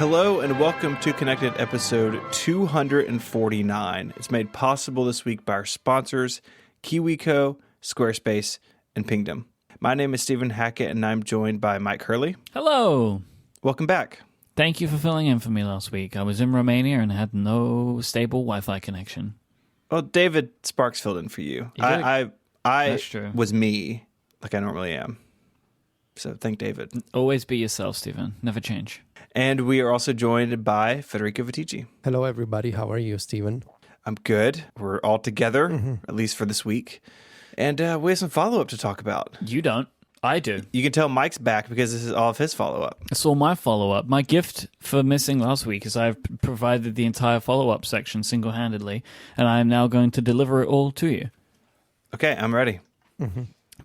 Hello and welcome to Connected episode 249. It's made possible this week by our sponsors, KiwiCo, Squarespace, and Pingdom. My name is Stephen Hackett and I'm joined by Myke Hurley. Hello. Welcome back. Thank you for filling in for me last week. I was in Romania and had no stable Wi-Fi connection. Well, David Sparks filled in for you. I That's true. was me, like I normally am. So thank David. Always be yourself, Stephen. Never change. And we are also joined by Federico Viticci. Hello, everybody. How are you, Stephen? I'm good. We're all together, at least for this week. And we have some follow-up to talk about. You don't. I do. You can tell Mike's back because this is all of his follow-up. It's all my follow-up. My gift for missing last week is I've provided the entire follow-up section single-handedly, and I am now going to deliver it all to you. Okay, I'm ready.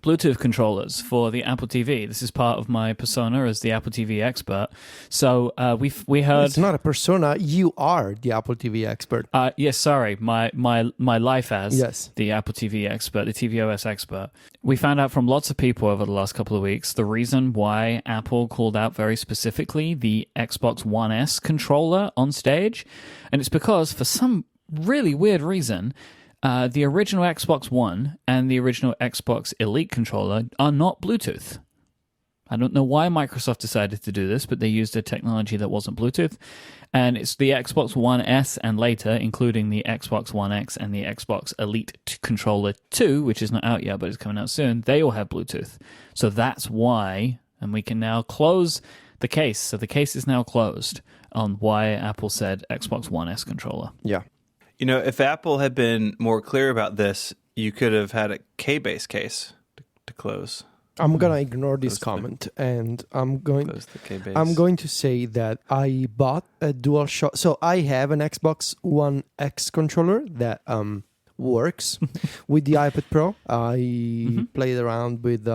Bluetooth controllers for the Apple TV. This is part of my persona as the Apple TV expert. So we heard... It's not a persona. You are the Apple TV expert. Yes, sorry. My life as the Apple TV expert, the tvOS expert. We found out from lots of people over the last couple of weeks the reason why Apple called out very specifically the Xbox One S controller on stage. And it's because for some really weird reason... the original Xbox One and the original Xbox Elite controller are not Bluetooth. I don't know why Microsoft decided to do this, but they used a technology that wasn't Bluetooth. And it's the Xbox One S and later, including the Xbox One X and the Xbox Elite controller 2, which is not out yet, but it's coming out soon. They all have Bluetooth. So that's why, and we can now close the case. So the case is now closed on why Apple said Xbox One S controller. Yeah. You know, if Apple had been more clear about this, you could have had a K-base case to close. I'm going to ignore this comment and I'm going to say that I bought a DualShock. So I have an Xbox One X controller that works with the iPad Pro. I played around with...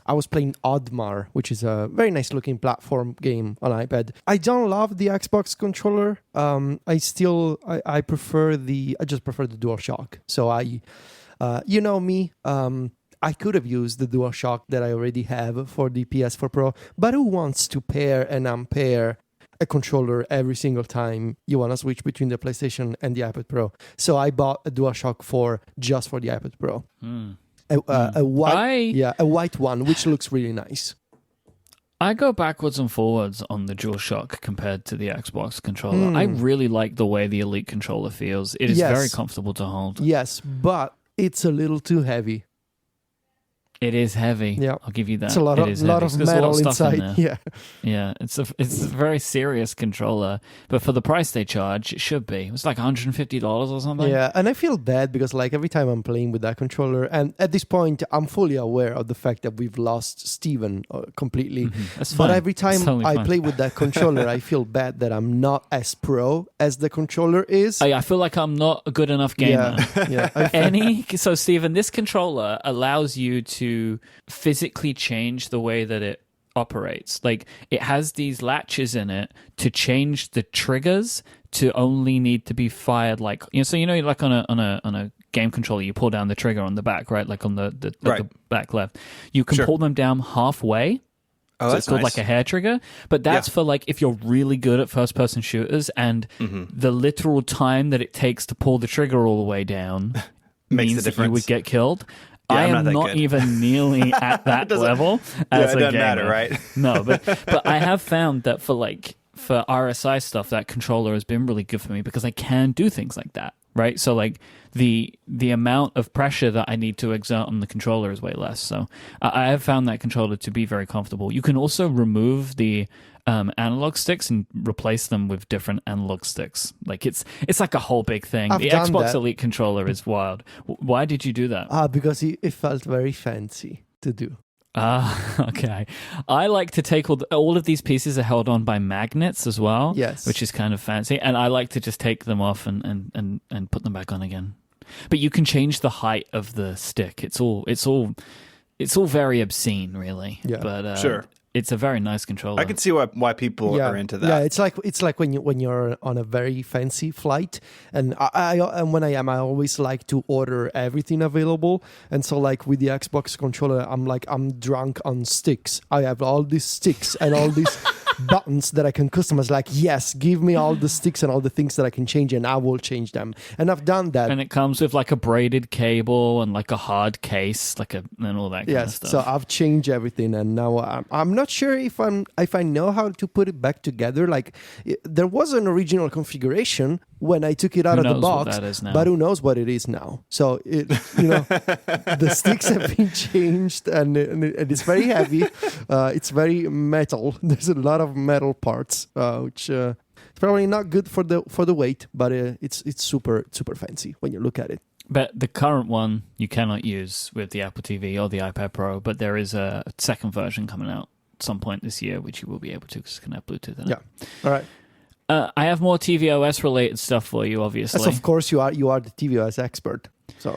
I was playing Oddmar, which is a very nice looking platform game on iPad. I don't love the Xbox controller. I prefer I just prefer the DualShock. So you know me, I could have used the DualShock that I already have for the PS4 Pro, but who wants to pair and unpair a controller every single time you want to switch between the PlayStation and the iPad Pro? So I bought a DualShock just for the iPad Pro. A white one, which looks really nice. I go backwards and forwards on the DualShock compared to the Xbox controller. I really like the way the Elite controller feels. It is very comfortable to hold. Yes, but it's a little too heavy. It is heavy. Yeah. I'll give you that. It's a lot of metal inside. Yeah, it's a very serious controller, but for the price they charge, it should be. It was like $150 or something. Yeah, and I feel bad because like every time I'm playing with that controller, and at this point I'm fully aware of the fact that we've lost Steven completely. That's fine. But every time totally play with that controller, I feel bad that I'm not as pro as the controller is. I feel like I'm not a good enough gamer. So Steven, this controller allows you to physically change the way that it operates. Like it has these latches in it to change the triggers to only need to be fired like like on a game controller you pull down the trigger on the back, right? Like on the back left. You can pull them down halfway. Oh, so it's called like a hair trigger, but that's for like if you're really good at first-person shooters and the literal time that it takes to pull the trigger all the way down means that you would get killed. Yeah, I am not even nearly at that level as a gamer. It doesn't matter, right? No, but I have found that for RSI stuff, that controller has been really good for me because I can do things like that, right? So like the amount of pressure that I need to exert on the controller is way less. So I have found that controller to be very comfortable. You can also remove the analog sticks and replace them with different analog sticks. Like it's like a whole big thing. The Xbox Elite controller is wild. Why did you do that? Because it felt very fancy to do. Okay. I like to take all of these pieces are held on by magnets as well. Yes, which is kind of fancy, and I like to just take them off and put them back on again. But you can change the height of the stick. It's all very obscene, really. Yeah, but sure. It's a very nice controller. I can see why people are into that. Yeah, it's like when you're on a very fancy flight, and I when I always like to order everything available, and so like with the Xbox controller, I'm drunk on sticks. I have all these sticks and all these buttons that I can customize. Like, yes, give me all the sticks and all the things that I can change, and I will change them. And I've done that. And it comes with like a braided cable and like a hard case, and all that kind of stuff. So I've changed everything, and now I'm not sure if I know how to put it back together. Like, there was an original configuration when I took it out of the box, but who knows what it is now? So the sticks have been changed, and it's very heavy. It's very metal. There's a lot of metal parts, which it's probably not good for the weight, but it's super fancy when you look at it. But the current one you cannot use with the Apple TV or the iPad Pro, but there is a second version coming out at some point this year, which you will be able to because it can have Bluetooth in it. Yeah. All right. I have more tvOS related stuff for you, obviously. Yes, of course you are the tvOS expert.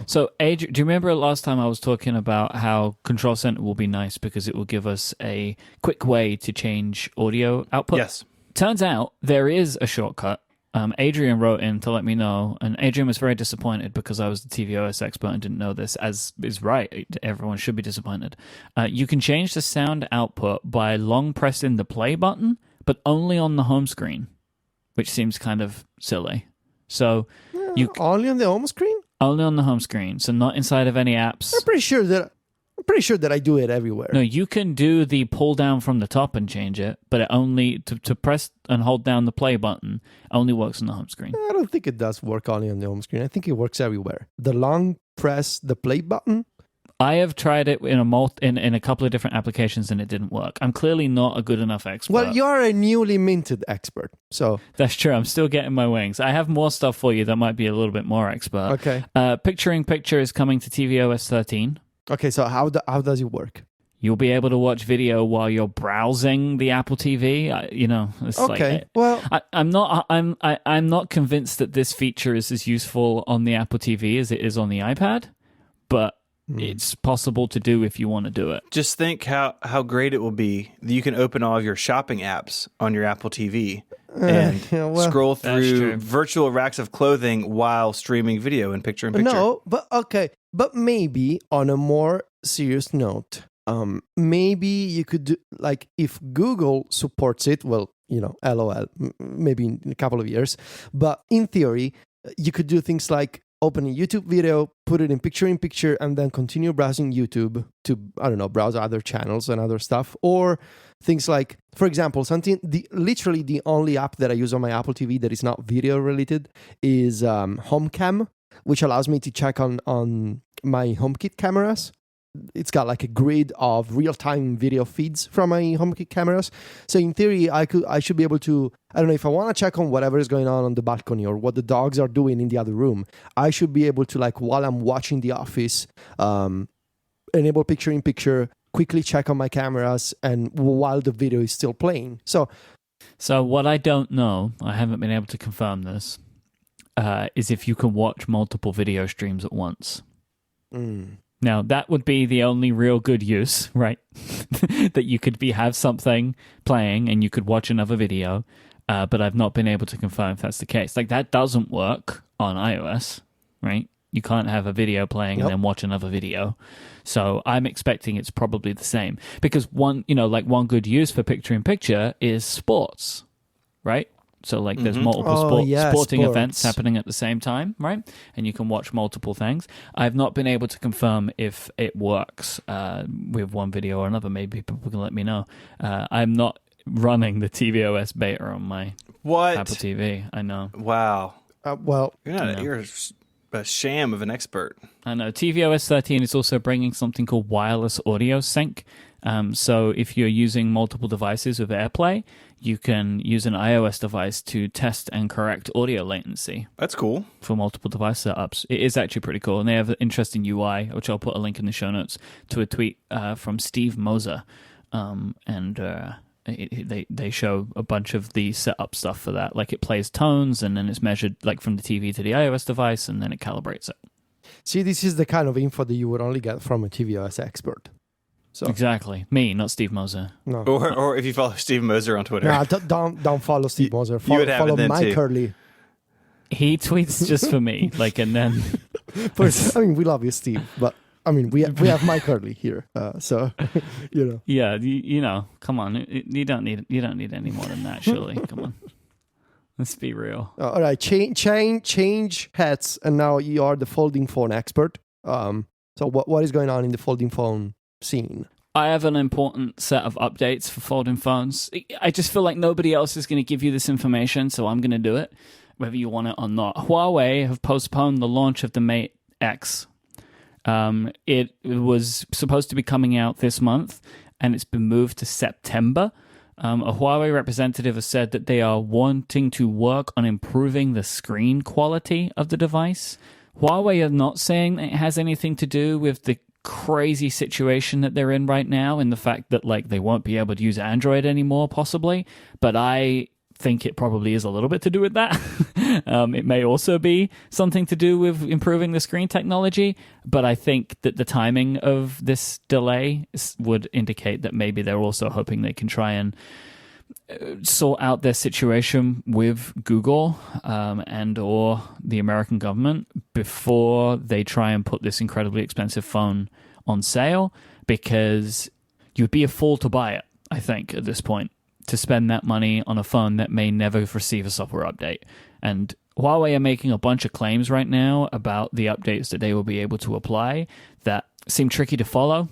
So Adrian, do you remember last time I was talking about how Control Center will be nice because it will give us a quick way to change audio output? Yes. Turns out there is a shortcut. Adrian wrote in to let me know, and Adrian was very disappointed because I was the tvOS expert and didn't know this, as is right. Everyone should be disappointed. You can change the sound output by long pressing the play button, but only on the home screen, which seems kind of silly. So only on the home screen? Only on the home screen, so not inside of any apps. I'm pretty sure that I do it everywhere. No, you can do the pull down from the top and change it, but it only to press and hold down the play button only works on the home screen. I don't think it does work only on the home screen. I think it works everywhere. The long press the play button. I have tried it in a couple of different applications and it didn't work. I'm clearly not a good enough expert. Well, you're a newly minted expert, so that's true. I'm still getting my wings. I have more stuff for you that might be a little bit more expert. Okay. Picture is coming to tvOS 13. Okay, so how does it work? You'll be able to watch video while you're browsing the Apple TV. It's okay. Well, I'm not convinced that this feature is as useful on the Apple TV as it is on the iPad, but it's possible to do if you want to do it. Just think how great it will be that you can open all of your shopping apps on your Apple TV and scroll through virtual racks of clothing while streaming video in picture-in-picture. No, but okay. But maybe on a more serious note, maybe you could do, like, if Google supports it, well, LOL, maybe in a couple of years. But in theory, you could do things like open a YouTube video, put it in picture-in-picture, and then continue browsing YouTube to, I don't know, browse other channels and other stuff. Or things like, for example, literally the only app that I use on my Apple TV that is not video-related is HomeCam, which allows me to check on my HomeKit cameras. It's got like a grid of real-time video feeds from my HomeKit cameras. So in theory, I should be able to, I don't know, if I want to check on whatever is going on the balcony or what the dogs are doing in the other room, I should be able to, like, while I'm watching The Office, enable picture-in-picture, quickly check on my cameras, and while the video is still playing. So what I don't know, I haven't been able to confirm this, is if you can watch multiple video streams at once. Now, that would be the only real good use, right? That you could have something playing and you could watch another video, but I've not been able to confirm if that's the case. Like, that doesn't work on iOS, right? You can't have a video playing and then watch another video. So I'm expecting it's probably the same. Because one good use for picture-in-picture is sports, right? So, like, there's multiple sporting events happening at the same time, right? And you can watch multiple things. I've not been able to confirm if it works with one video or another. Maybe people can let me know. I'm not running the tvOS beta on my Apple TV. I know. Wow. You're a sham of an expert. I know. tvOS 13 is also bringing something called wireless audio sync. So if you're using multiple devices with AirPlay, you can use an iOS device to test and correct audio latency. That's cool. For multiple device setups. It is actually pretty cool. And they have an interesting UI, which I'll put a link in the show notes, to a tweet from Steve Moser. They show a bunch of the setup stuff for that. Like, it plays tones, and then it's measured, like, from the TV to the iOS device, and then it calibrates it. See, this is the kind of info that you would only get from a tvOS expert. So. Exactly. Me, not Steve Moser. No. Or if you follow Steve Moser on Twitter. No, don't follow Steve Moser. Follow Myke Hurley. He tweets just for me. Like, and then... I mean, we love you, Steve, but I mean, we have Myke Hurley here, so you know. Yeah, you know, come on, you don't need any more than that, surely. Come on, let's be real. All right, change hats, and now you are the folding phone expert. So what is going on in the folding phone scene? I have an important set of updates for folding phones. I just feel like nobody else is going to give you this information, so I'm going to do it, whether you want it or not. Huawei have postponed the launch of the Mate X. It was supposed to be coming out this month, and it's been moved to September. A Huawei representative has said that they are wanting to work on improving the screen quality of the device. Huawei are not saying it has anything to do with the crazy situation that they're in right now, and the fact that like they won't be able to use Android anymore, possibly. But I think it probably is a little bit to do with that. It may also be something to do with improving the screen technology, but I think that the timing of this delay would indicate that maybe they're also hoping they can try and sort out their situation with Google and or the American government before they try and put this incredibly expensive phone on sale, because you'd be a fool to buy it, I think, at this point, to spend that money on a phone that may never receive a software update. And Huawei are making a bunch of claims right now about the updates that they will be able to apply that seem tricky to follow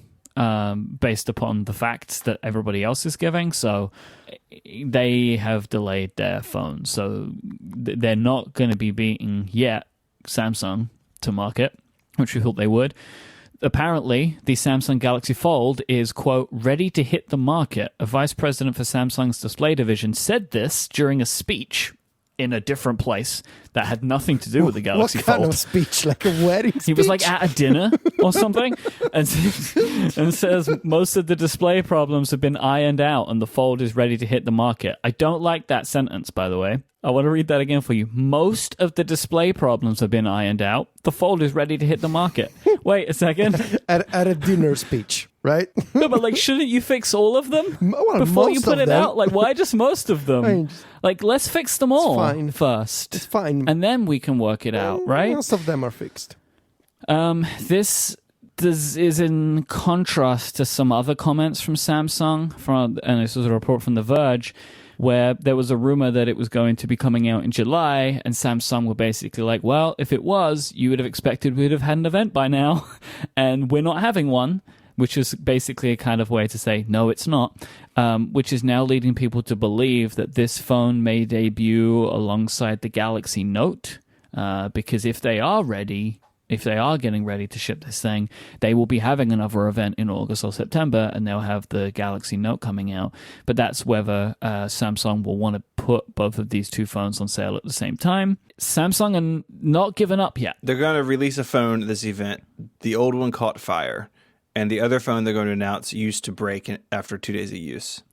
based upon the facts that everybody else is giving. So they have delayed their phone. So they're not going to be beating yet Samsung to market, which we thought they would. Apparently, the Samsung Galaxy Fold is, quote, ready to hit the market. A vice president for Samsung's display division said this during a speech in a different place that had nothing to do with the Galaxy Fold. What kind of speech? Like a wedding speech? He was like at a dinner or something and says most of the display problems have been ironed out and the Fold is ready to hit the market. I don't like that sentence, by the way. I want to read that again for you. Most of the display problems have been ironed out. The Fold is ready to hit the market. Wait a second. At a dinner speech, right? No, but like, shouldn't you fix all of them before you put it out? Like, why just most of them? Like, let's fix them all first. It's fine. And then we can work it out, right? Most of them are fixed. This is in contrast to some other comments from Samsung, and this was a report from The Verge, where there was a rumor that it was going to be coming out in July, and Samsung were basically like, well, if it was, you would have expected we'd have had an event by now, and we're not having one, which is basically a kind of way to say, no, it's not, which is now leading people to believe that this phone may debut alongside the Galaxy Note, because if they are getting ready to ship this thing, they will be having another event in August or September, and they'll have the Galaxy Note coming out. But that's whether Samsung will want to put both of these two phones on sale at the same time. Samsung are not giving up yet. They're going to release a phone at this event. The old one caught fire, and the other phone they're going to announce used to break after 2 days of use.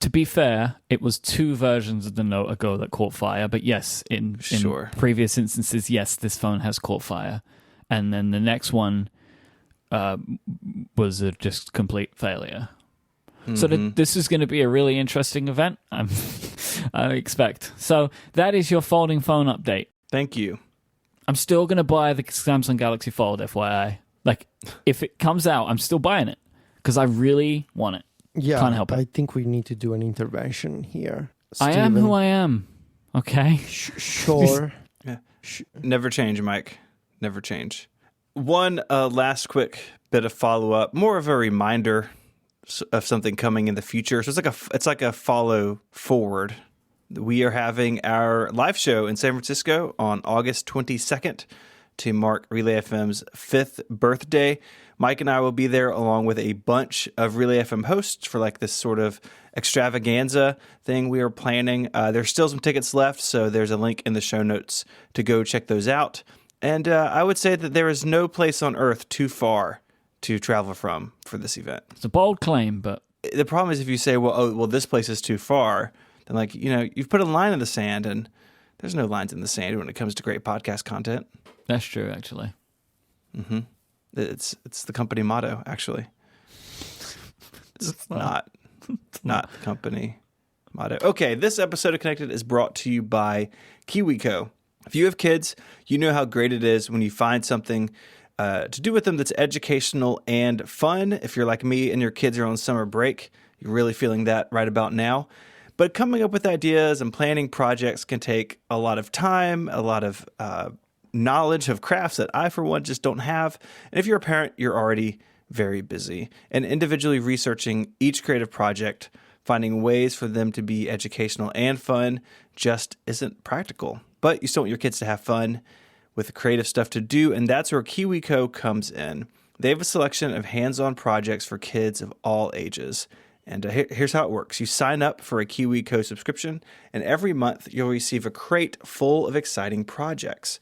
To be fair, it was two versions of the Note ago that caught fire. But yes, in previous instances, yes, this phone has caught fire. And then the next one was a just complete failure. Mm-hmm. So this is going to be a really interesting event, I expect. So that is your folding phone update. Thank you. I'm still going to buy the Samsung Galaxy Fold, FYI. Like, if it comes out, I'm still buying it because I really want it. Yeah, can't help it. I think we need to do an intervention here. Steven. I am who I am. Okay. Sure. Yeah. Never change, Myke. Never change. One last quick bit of follow-up, more of a reminder of something coming in the future. So it's like a follow forward. We are having our live show in San Francisco on August 22nd to mark Relay FM's 5th birthday. Myke and I will be there along with a bunch of Relay FM hosts for like this sort of extravaganza thing we are planning. There's still some tickets left, so there's a link in the show notes to go check those out. And I would say that there is no place on Earth too far to travel from for this event. It's a bold claim, but the problem is if you say, well, this place is too far, then like, you've put a line in the sand, and there's no lines in the sand when it comes to great podcast content. That's true, actually. Mm-hmm. It's the company motto, actually. It's not the company motto. Okay, this episode of Connected is brought to you by KiwiCo. If you have kids, you know how great it is when you find something to do with them that's educational and fun. If you're like me and your kids are on summer break, you're really feeling that right about now. But coming up with ideas and planning projects can take a lot of time, a lot of knowledge of crafts that I, for one, just don't have. And if you're a parent, you're already very busy. And individually researching each creative project, finding ways for them to be educational and fun just isn't practical. But you still want your kids to have fun with creative stuff to do, and that's where KiwiCo comes in. They have a selection of hands-on projects for kids of all ages. And here's how it works. You sign up for a KiwiCo subscription, and every month you'll receive a crate full of exciting projects.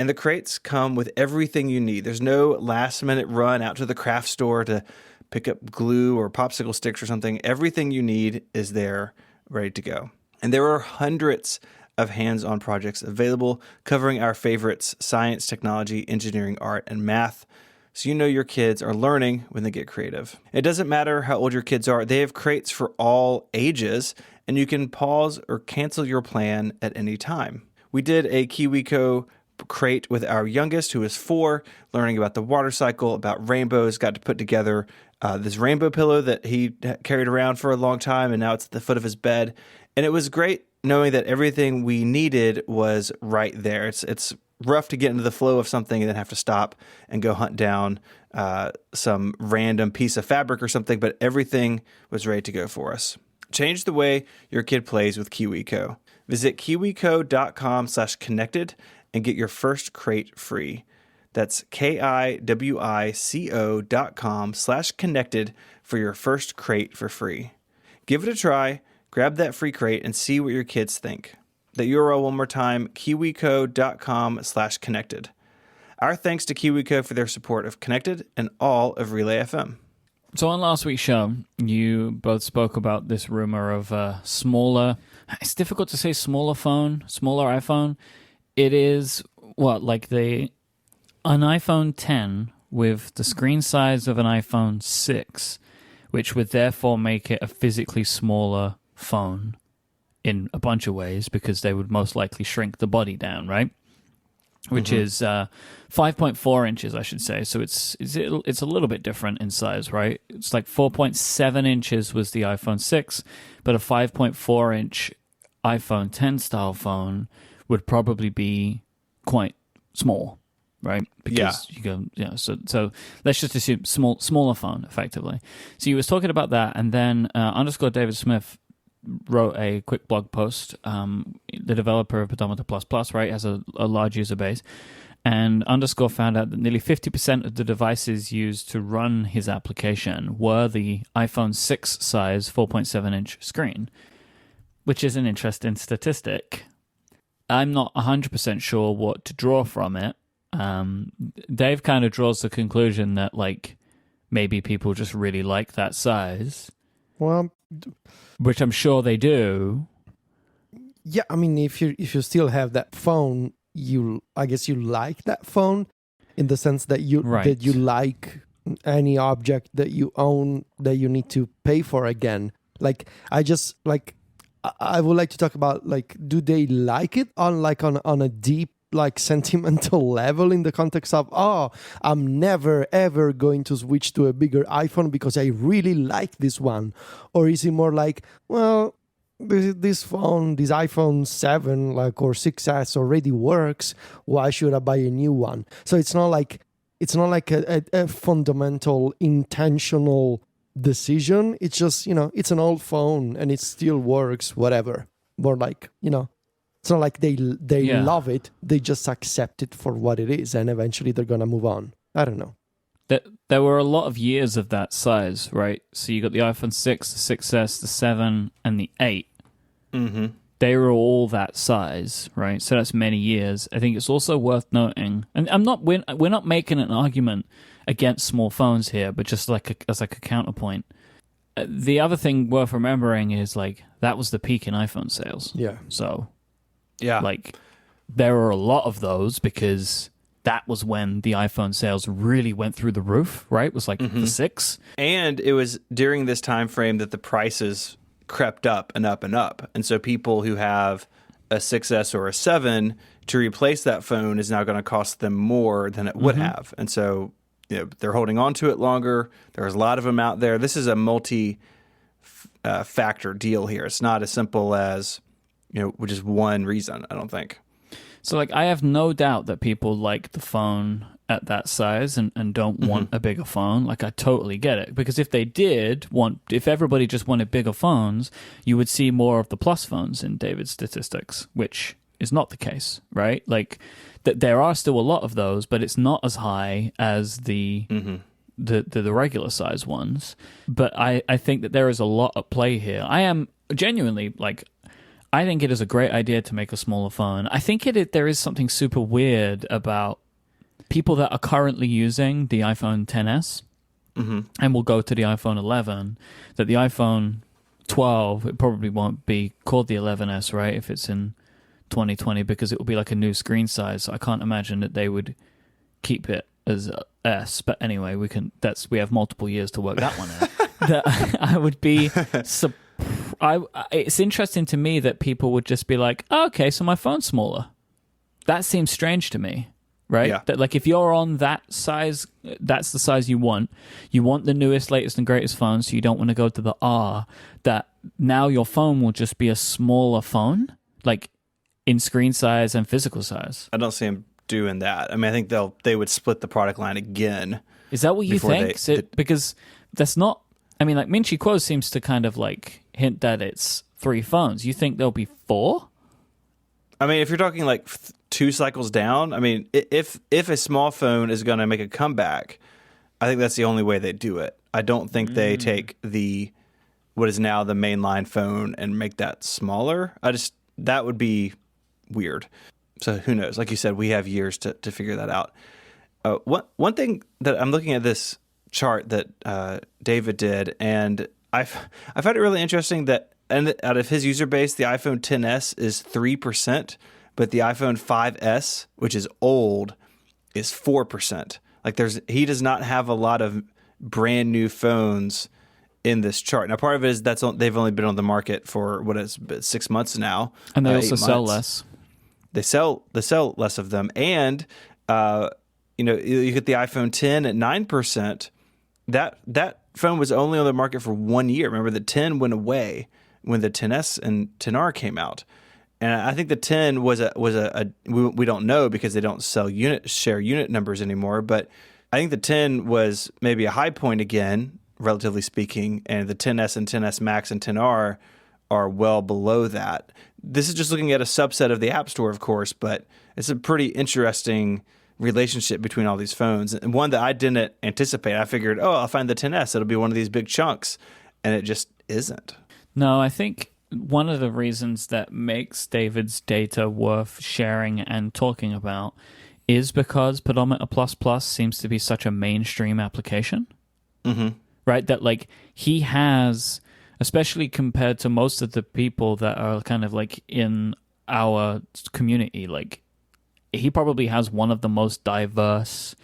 And the crates come with everything you need. There's no last-minute run out to the craft store to pick up glue or popsicle sticks or something. Everything you need is there, ready to go. And there are hundreds of hands-on projects available covering our favorites: science, technology, engineering, art, and math. So you know your kids are learning when they get creative. It doesn't matter how old your kids are. They have crates for all ages, and you can pause or cancel your plan at any time. We did a KiwiCo crate with our youngest, who is 4, learning about the water cycle, about rainbows, got to put together this rainbow pillow that he carried around for a long time, and now it's at the foot of his bed. And it was great knowing that everything we needed was right there. It's rough to get into the flow of something and then have to stop and go hunt down some random piece of fabric or something, but everything was ready to go for us. Change the way your kid plays with KiwiCo. Visit kiwico.com/connected and get your first crate free. That's kiwico.com/connected for your first crate for free. Give it a try. Grab that free crate and see what your kids think. The URL one more time, kiwico.com/connected. Our thanks to KiwiCo for their support of Connected and all of Relay FM. So on last week's show, you both spoke about this rumor of a smaller, it's difficult to say smaller iPhone. It is, like an iPhone 10 with the screen size of an iPhone 6, which would therefore make it a physically smaller phone in a bunch of ways, because they would most likely shrink the body down, right? Which is 5.4 inches, I should say. So it's a little bit different in size, right? It's like 4.7 inches was the iPhone 6, but a 5.4 inch iPhone 10 style phone would probably be quite small, right? Because you go, so let's just assume smaller phone, effectively. So he was talking about that, and then _ David Smith wrote a quick blog post. The developer of Pedometer++, right, has a large user base, and _ found out that nearly 50% of the devices used to run his application were the iPhone 6 size 4.7 inch screen, which is an interesting statistic. I'm not 100% sure what to draw from it. Dave kind of draws the conclusion that maybe people just really like that size. Well, which I'm sure they do. Yeah, I mean, if you still have that phone, I guess you like that phone in the sense that you like any object that you own that you need to pay for again. I would like to talk about do they like it on a deep sentimental level, in the context of, I'm never ever going to switch to a bigger iPhone because I really like this one? Or is it more like, well, this phone, this iPhone 7 or 6S already works, why should I buy a new one? So it's not like a fundamental intentional decision. It's just, it's an old phone and it still works, whatever. More it's not like they love it. They just accept it for what it is, and eventually they're going to move on. I don't know. There were a lot of years of that size, right? So you got the iPhone 6, the 6S, the 7, and the 8. Mm-hmm. They were all that size, right? So that's many years. I think it's also worth noting, and we're not making an argument against small phones here, but just as a counterpoint. The other thing worth remembering is that was the peak in iPhone sales. Yeah. So yeah, there were a lot of those because that was when the iPhone sales really went through the roof, right? It was the 6. And it was during this time frame that the prices crept up and up and up. And so people who have a 6S or a 7, to replace that phone is now going to cost them more than it would have. And so, they're holding on to it longer. There's a lot of them out there. This is a multi-factor deal here. It's not as simple as, just one reason, I don't think. So, I have no doubt that people like the phone at that size and don't want a bigger phone. I totally get it. Because if they if everybody just wanted bigger phones, you would see more of the Plus phones in David's statistics, which is not the case, right? There are still a lot of those, but it's not as high as the regular size ones. But I think that there is a lot at play here. I am genuinely, I think it is a great idea to make a smaller phone. I think there is something super weird about people that are currently using the iPhone XS and will go to the iPhone 11, that the iPhone 12, it probably won't be called the 11S, right, if it's in 2020, because it will be a new screen size. So I can't imagine that they would keep it as S. But anyway, we have multiple years to work that one out. I would be it's interesting to me that people would just be like, oh, okay, so my phone's smaller. That seems strange to me, right? Yeah. That if you're on that size, that's the size you want. You want the newest, latest, and greatest phone, so you don't want to go to the R. That now your phone will just be a smaller phone, in screen size and physical size. I don't see them doing that. I mean, I think they would split the product line again. Is that what you think? Because that's not... I mean, Minchi Kuo seems to kind of hint that it's 3 phones. You think there'll be 4? I mean, if you're talking 2 cycles down, I mean, if a small phone is going to make a comeback, I think that's the only way they do it. I don't think they take what is now the mainline phone and make that smaller. That would be weird. So who knows? Like you said, we have years to figure that out. One thing that I'm looking at this chart that David did, and I found it really interesting that out of his user base, the iPhone XS is 3%, but the iPhone 5S, which is old, is 4%. He does not have a lot of brand new phones in this chart. Now, part of it is they've only been on the market for 6 months now, and they also sell less. They sell less of them, and you get the iPhone 10 at 9%. That phone was only on the market for 1 year. Remember, the 10 went away when the XS and XR came out, and I think the 10 was we don't know because they don't share unit numbers anymore. But I think the 10 was maybe a high point again, relatively speaking, and the XS and XS Max and XR are well below that. This is just looking at a subset of the App Store, of course, but it's a pretty interesting relationship between all these phones, and one that I didn't anticipate. I figured, I'll find the XS, it'll be one of these big chunks, and it just isn't. No, I think one of the reasons that makes David's data worth sharing and talking about is because Pedometer Plus seems to be such a mainstream application, right? That he has, especially compared to most of the people that are kind of in our community, he probably has one of the most diverse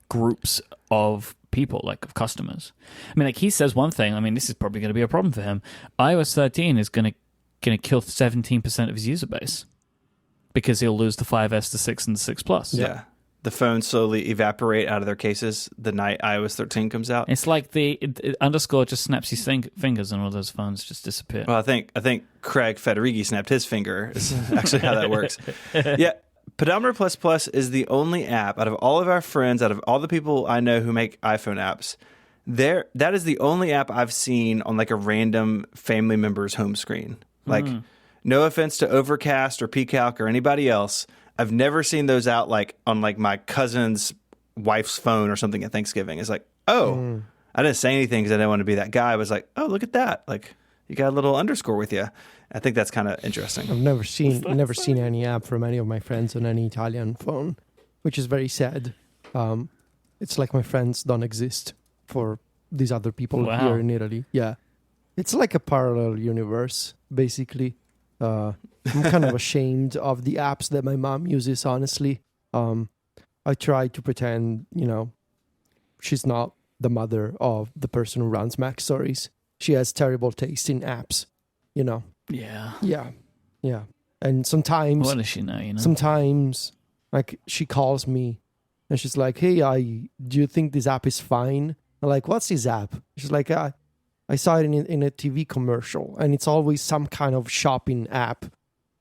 groups of people, of customers. I mean, he says one thing. I mean, this is probably going to be a problem for him. iOS 13 is going to kill 17% of his user base because he'll lose the 5S, the 6, and the 6 Plus. Yeah. The phones slowly evaporate out of their cases the night iOS 13 comes out. It's like the underscore just snaps his fingers and all those phones just disappear. Well, I think Craig Federighi snapped his finger is actually how that works. Yeah. Pedometer Plus is the only app out of all of our friends, out of all the people I know who make iPhone apps, that is the only app I've seen on a random family member's home screen. No offense to Overcast or Pcalc or anybody else, I've never seen those out on my cousin's wife's phone or something at Thanksgiving. It's I didn't say anything because I didn't want to be that guy. I was oh, look at that. You got a little underscore with you. I think that's kind of interesting. I've never seen any app from any of my friends on any Italian phone, which is very sad. It's like my friends don't exist for these other people here in Italy. Yeah. It's like a parallel universe, basically. I'm kind of ashamed of the apps that my mom uses, honestly. I try to pretend, she's not the mother of the person who runs Mac Stories. She has terrible taste in apps, Yeah. Yeah. And sometimes... What does she know, you know? Sometimes, like, she calls me and she's like, hey, do you think this app is fine? I'm like, what's this app? She's like, I saw it in a TV commercial, and it's always some kind of shopping app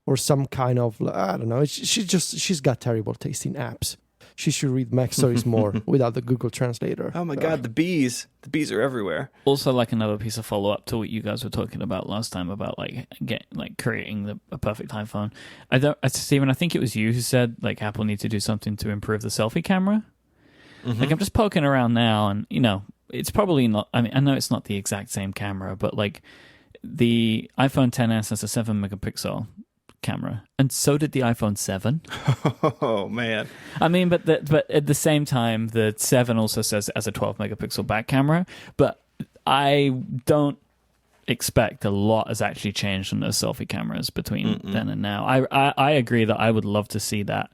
or some kind of, I don't know. She's got terrible taste in apps. She should read Mac Stories more without the Google Translator. Oh my God, the bees are everywhere. Also, like another piece of follow up to what you guys were talking about last time about creating a perfect iPhone. Stephen, I think it was you who said like Apple needs to do something to improve the selfie camera. Mm-hmm. Like I'm just poking around now, and it's probably not. I mean, I know it's not the exact same camera, but like the iPhone XS has a 7 megapixel camera, and so did the iPhone 7. Oh man! I mean, but at the same time, the 7 also says it has a 12 megapixel back camera. But I don't expect a lot has actually changed on those selfie cameras between then and now. I agree that I would love to see that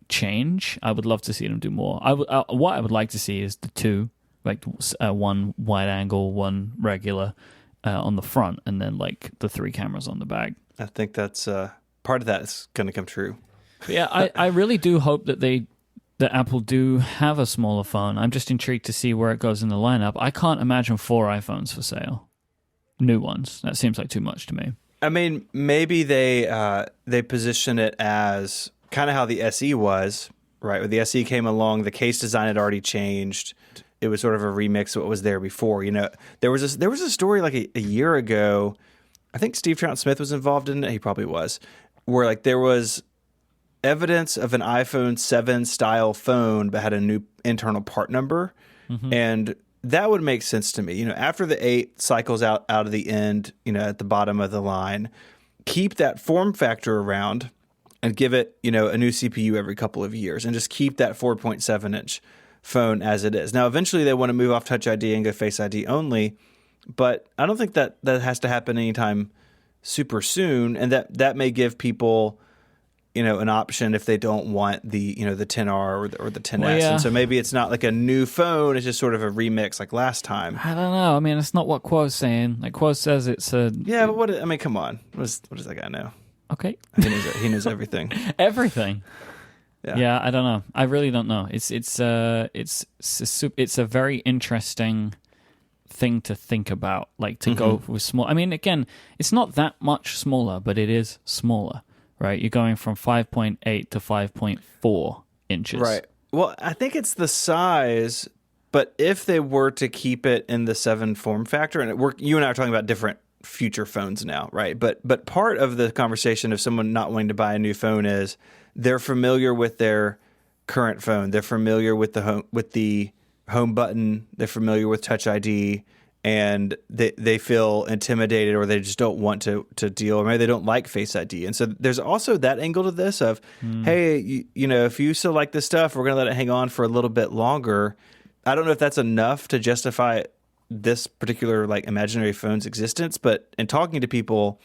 change. I would love to see them do more. What I would like to see is the two, like one wide angle, one regular on the front, and then like the 3 cameras on the back. I think that's part of that is going to come true. Yeah, I really do hope that Apple do have a smaller phone. I'm just intrigued to see where it goes in the lineup. I can't imagine 4 iPhones for sale, new ones. That seems like too much to me. I mean, maybe they position it as kind of how the SE was, right? When the SE came along, the case design had already changed. It was sort of a remix of what was there before. There was a story like a year ago. I think Steve Trout-Smith was involved in it. He probably was. Where like there was evidence of an iPhone 7 style phone but had a new internal part number. Mm-hmm. And that would make sense to me. After the 8 cycles out of the end, at the bottom of the line, keep that form factor around and give it, a new CPU every couple of years, and just keep that 4.7-inch phone as it is. Now, eventually they want to move off Touch ID and go Face ID only, but I don't think that has to happen anytime super soon, and that may give people, an option if they don't want the, the 10R or the 10S. Well, yeah. And so maybe it's not like a new phone, it's just sort of a remix like last time. I don't know. I mean, it's not what Quo's saying. Like Quo says it's a... Yeah, but come on. What does that guy know? Okay. He knows everything. Everything. Yeah, I don't know. I really don't know. It's a very interesting thing to think about, like to go with small. I mean, again, it's not that much smaller, but it is smaller, right? You're going from 5.8 to 5.4 inches. Right. Well, I think it's the size, but if they were to keep it in the 7 form factor, and you and I are talking about different future phones now, right? But part of the conversation of someone not wanting to buy a new phone is they're familiar with their current phone. They're familiar with the home button. They're familiar with Touch ID, and they feel intimidated, or they just don't want to deal, or maybe they don't like Face ID. And so there's also that angle to this of, hey, if you still like this stuff, we're going to let it hang on for a little bit longer. I don't know if that's enough to justify this particular like imaginary phone's existence, but in talking to people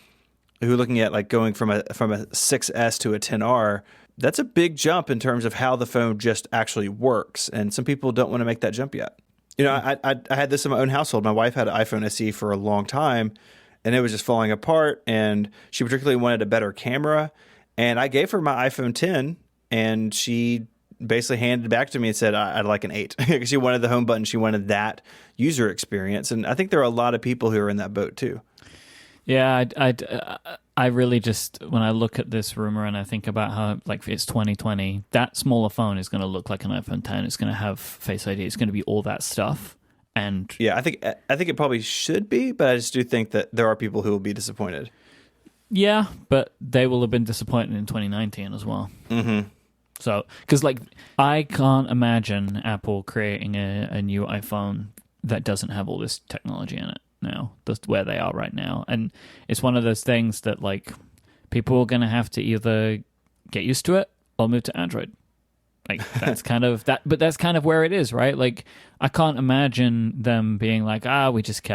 who are looking at like going from a 6S to a 10R, that's a big jump in terms of how the phone just actually works. And some people don't want to make that jump yet. I had this in my own household. My wife had an iPhone SE for a long time, and it was just falling apart. And she particularly wanted a better camera. And I gave her my iPhone 10, and she basically handed it back to me and said, I'd like an 8. Because she wanted the home button. She wanted that user experience. And I think there are a lot of people who are in that boat too. Yeah, I really just, when I look at this rumor and I think about how, like, it's 2020, that smaller phone is going to look like an iPhone 10. It's going to have Face ID. It's going to be all that stuff. And yeah, I think it probably should be, but I just do think that there are people who will be disappointed. Yeah, but they will have been disappointed in 2019 as well. Mm-hmm. So, because like, I can't imagine Apple creating a new iPhone that doesn't have all this technology in it now, just where they are right now. And it's one of those things that like people are going to have to either get used to it or move to Android. Like that's kind of that, but that's kind of where it is, right? Like I can't imagine them being like, we just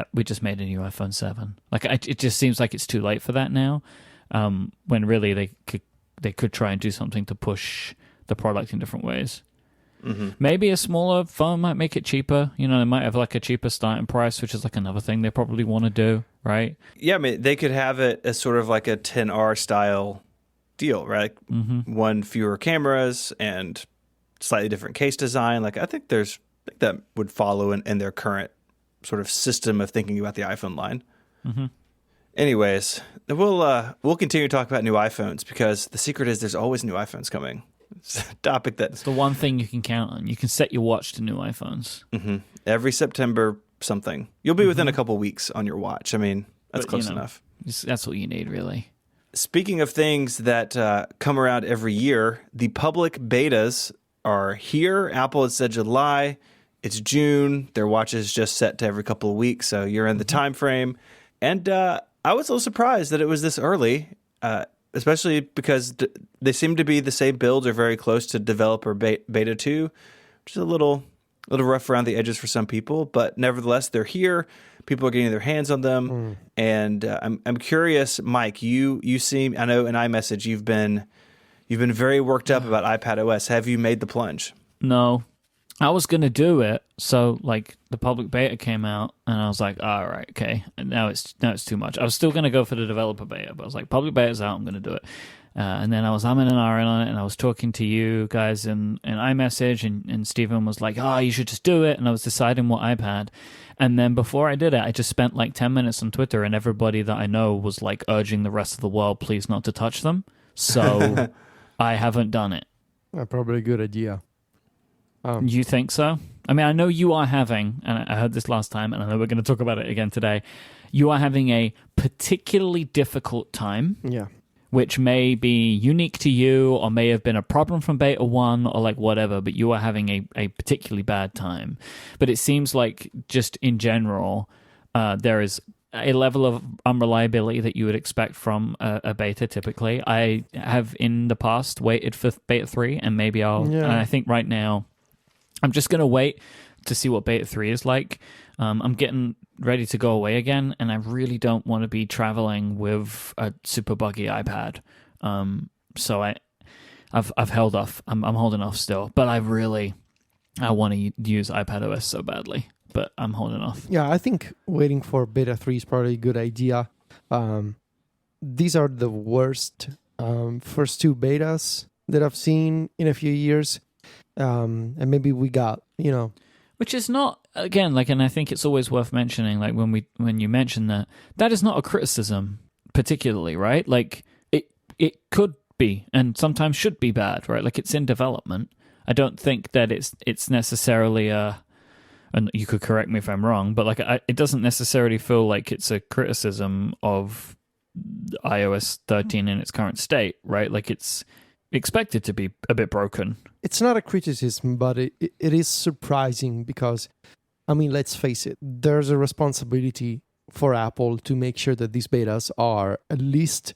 made a new iPhone 7. Like it just seems like it's too late for that now. When really they could try and do something to push the product in different ways. Mm-hmm. Maybe a smaller phone might make it cheaper. They might have like a cheaper starting price, which is like another thing they probably want to do, right? Yeah, I mean, they could have it as sort of like a 10R style deal, right? One fewer cameras and slightly different case design. Like I think that would follow in their current sort of system of thinking about the iPhone line. Anyways, we'll continue to talk about new iPhones because the secret is there's always new iPhones coming. It's a topic it's the one thing you can count on. You can set your watch to new iPhones. Every September something. You'll be within a couple weeks on your watch. I mean, that's close enough. That's what you need, really. Speaking of things that come around every year, the public betas are here. Apple has said July. It's June. Their watch is just set to every couple of weeks, so you're in the time frame. And I was a little surprised that it was this early, especially because they seem to be the same builds or very close to developer beta 2, which is a little rough around the edges for some people. But nevertheless, they're here. People are getting their hands on them. And I'm curious, Myke, you seem, I know in iMessage you've been very worked up about iPadOS. Have you made the plunge? No. I was going to do it, so like the public beta came out, and I was like, all right, okay, and now it's too much. I was still going to go for the developer beta, but I was like, public beta's out, I'm going to do it. And then I was umming and ahhing on it, and I was talking to you guys in iMessage, and Stephen was like, you should just do it, and I was deciding what iPad. And then before I did it, I just spent like 10 minutes on Twitter, and everybody that I know was like urging the rest of the world please not to touch them. So I haven't done it. Probably a good idea. You think so? I mean, I know you are having, and I heard this last time, and I know we're going to talk about it again today, you are having a particularly difficult time. Yeah. Which may be unique to you or may have been a problem from beta 1 or like whatever, but you are having a particularly bad time. But it seems like just in general, there is a level of unreliability that you would expect from a beta typically. I have in the past waited for beta 3 and maybe and I think right now I'm just going to wait to see what beta 3 is like. I'm getting ready to go away again, and I really don't want to be traveling with a super buggy iPad. So I've held off. I'm holding off still, but I want to use iPadOS so badly, but I'm holding off. Yeah, I think waiting for beta 3 is probably a good idea. These are the worst first two betas that I've seen in a few years. And maybe we got, which is not, again, like, and I think it's always worth mentioning, like when you mention that is not a criticism particularly, right? Like it could be and sometimes should be bad, right? Like it's in development. I don't think that it's necessarily and you could correct me if I'm wrong, but like it doesn't necessarily feel like it's a criticism of iOS 13 in its current state, right? Like it's expected to be a bit broken. It's not a criticism, but it is surprising because, I mean, let's face it, there's a responsibility for Apple to make sure that these betas are at least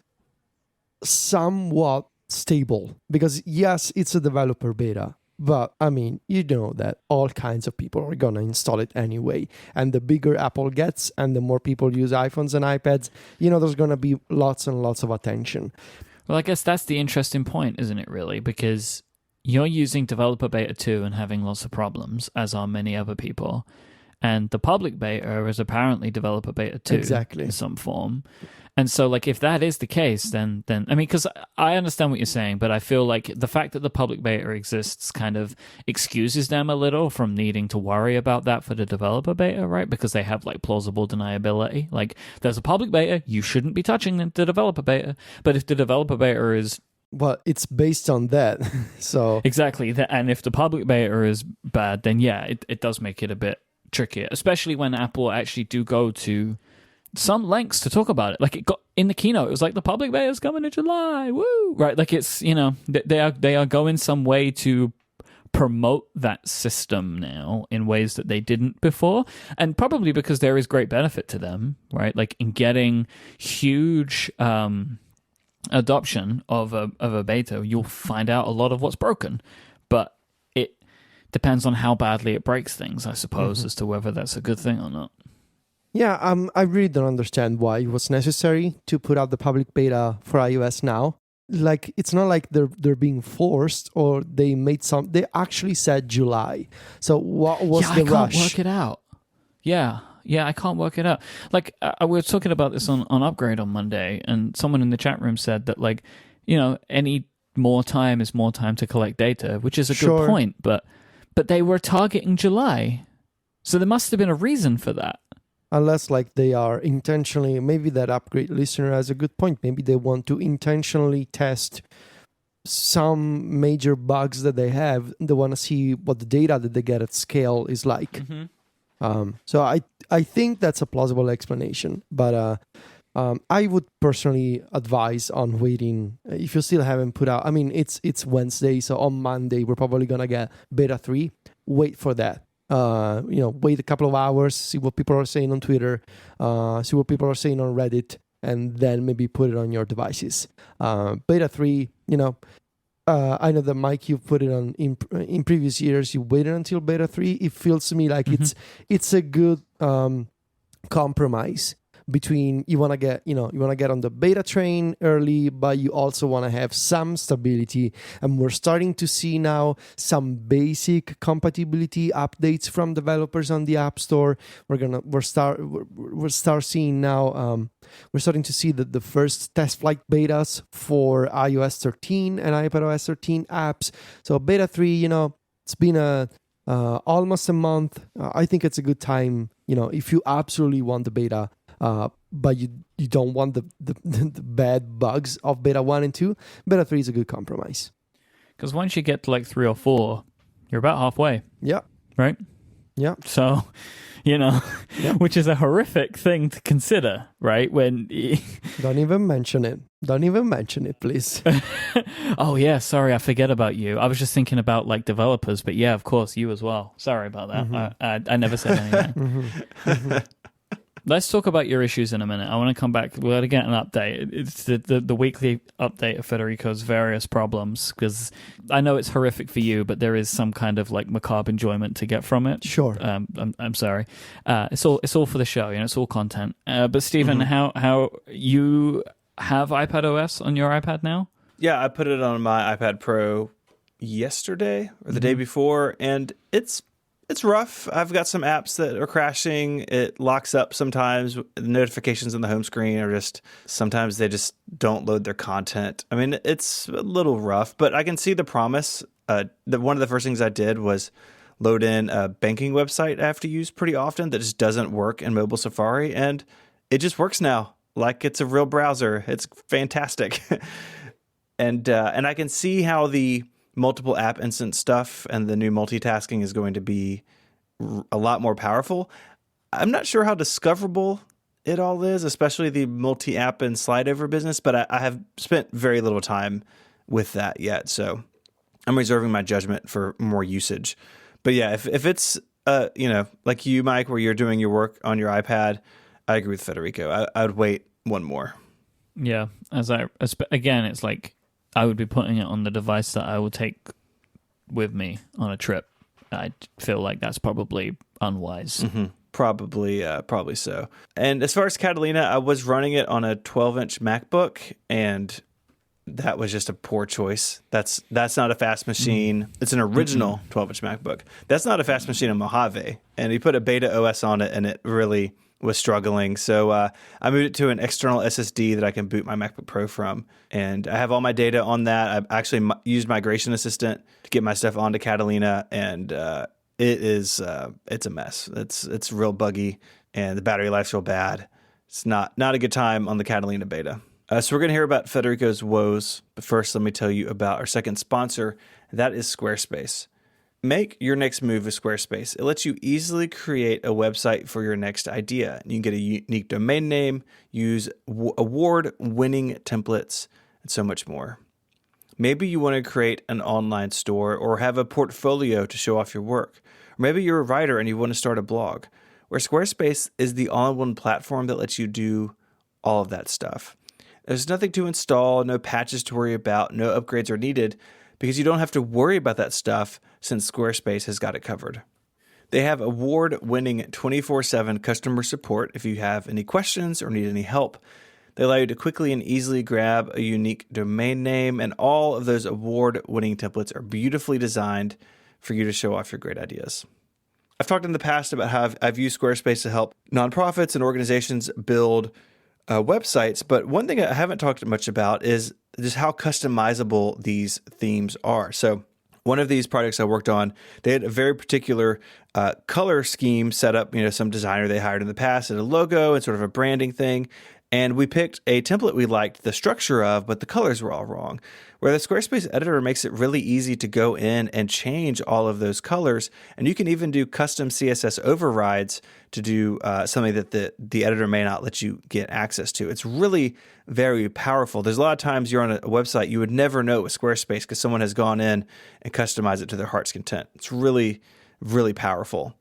somewhat stable. Because yes, it's a developer beta, but I mean, you know that all kinds of people are going to install it anyway. And the bigger Apple gets and the more people use iPhones and iPads, there's going to be lots and lots of attention. Well, I guess that's the interesting point, isn't it, really? Because you're using developer beta 2 and having lots of problems, as are many other people. And the public beta is apparently developer beta 2 in some form. And so, like, if that is the case, then I mean, because I understand what you're saying, but I feel like the fact that the public beta exists kind of excuses them a little from needing to worry about that for the developer beta, right? Because they have, like, plausible deniability. Like, there's a public beta, you shouldn't be touching the developer beta. But if the developer beta is... Well, it's based on that, so... Exactly, and if the public beta is bad, then yeah, it does make it a bit trickier, especially when Apple actually do go to some lengths to talk about it. Like it got in the keynote, it was like the public beta is coming in July, woo! Right? Like it's they are going some way to promote that system now in ways that they didn't before, and probably because there is great benefit to them, right? Like in getting huge adoption of a beta, you'll find out a lot of what's broken, but it depends on how badly it breaks things, I suppose, as to whether that's a good thing or not. Yeah, I really don't understand why it was necessary to put out the public beta for iOS now. Like, it's not like they're being forced or they made some... They actually said July. So what was the rush? I can't work it out. Yeah, I can't work it out. Like, we were talking about this on Upgrade on Monday, and someone in the chat room said that, like, any more time is more time to collect data, which is a good point. But they were targeting July, so there must have been a reason for that. Unless they are intentionally, maybe that upgrade listener has a good point. Maybe they want to intentionally test some major bugs that they have. They want to see what the data that they get at scale is like. Mm-hmm. So I think that's a plausible explanation. But I would personally advise on waiting. If you still haven't put out, it's Wednesday, so on Monday we're probably gonna get beta 3. Wait for that. Wait a couple of hours, see what people are saying on Twitter, see what people are saying on Reddit, and then maybe put it on your devices. Beta 3, I know that Myke, you put it on in previous years. You waited until beta 3. It feels to me like it's a good compromise between you want to get on the beta train early, but you also want to have some stability. And we're starting to see now some basic compatibility updates from developers on the App Store. We're starting to see the first test flight betas for iOS 13 and iPadOS 13 apps. So beta 3, it's been almost a month. I think it's a good time, if you absolutely want the beta, but you don't want the bad bugs of beta 1 and 2, beta 3 is a good compromise. Because once you get to 3 or 4, you're about halfway. Yeah. Right? Yeah. So, which is a horrific thing to consider, right? When Don't even mention it. Don't even mention it, please. Oh, yeah. Sorry, I forget about you. I was just thinking about developers, but yeah, of course, you as well. Sorry about that. Mm-hmm. I never said anything. Mm-hmm. Mm-hmm. Let's talk about your issues in a minute. I want to come back. We're going to get an update. It's the weekly update of Federico's various problems, because I know it's horrific for you, but there is some kind of macabre enjoyment to get from it. Sure. I'm sorry. It's all for the show. It's all content. But Stephen, mm-hmm. how you have iPadOS on your iPad now? Yeah, I put it on my iPad Pro yesterday or the day before, and it's rough. I've got some apps that are crashing. It locks up sometimes. The notifications on the home screen are sometimes they just don't load their content. It's a little rough, but I can see the promise. One of the first things I did was load in a banking website I have to use pretty often that just doesn't work in mobile Safari, and it just works now. Like it's a real browser. It's fantastic. And I can see how the multiple app instance stuff and the new multitasking is going to be a lot more powerful. I'm not sure how discoverable it all is, especially the multi-app and slide over business, but I have spent very little time with that yet. So I'm reserving my judgment for more usage. But yeah, if it's, like you, Myke, where you're doing your work on your iPad, I agree with Federico. I would wait one more. Yeah. Again, it's I would be putting it on the device that I will take with me on a trip. I feel like that's probably unwise. Mm-hmm. Probably so. And as far as Catalina, I was running it on a 12-inch MacBook, and that was just a poor choice. That's not a fast machine. Mm-hmm. It's an original 12-inch MacBook. That's not a fast machine on Mojave. And he put a beta OS on it, and it really was struggling. So I moved it to an external SSD that I can boot my MacBook Pro from. And I have all my data on that. I actually used Migration Assistant to get my stuff onto Catalina, and it's a mess. It's real buggy, and the battery life's real bad. It's not a good time on the Catalina beta. So we're going to hear about Federico's woes, but first let me tell you about our second sponsor. That is Squarespace. Make your next move with Squarespace. It lets you easily create a website for your next idea. You can get a unique domain name, use award-winning templates, and so much more. Maybe you want to create an online store or have a portfolio to show off your work. Or maybe you're a writer and you want to start a blog, where Squarespace is the all-in-one platform that lets you do all of that stuff. There's nothing to install, no patches to worry about, no upgrades are needed, because you don't have to worry about that stuff since Squarespace has got it covered. They have award-winning 24/7 customer support if you have any questions or need any help. They allow you to quickly and easily grab a unique domain name, and all of those award-winning templates are beautifully designed for you to show off your great ideas. I've talked in the past about how I've used Squarespace to help nonprofits and organizations build websites, but one thing I haven't talked much about is just how customizable these themes are. So one of these projects I worked on, they had a very particular color scheme set up. Some designer they hired in the past had a logo and sort of a branding thing. And we picked a template we liked the structure of, but the colors were all wrong. Where the Squarespace editor makes it really easy to go in and change all of those colors. And you can even do custom CSS overrides to do something that the editor may not let you get access to. It's really very powerful. There's a lot of times you're on a website, you would never know it was Squarespace because someone has gone in and customized it to their heart's content. It's really, really powerful.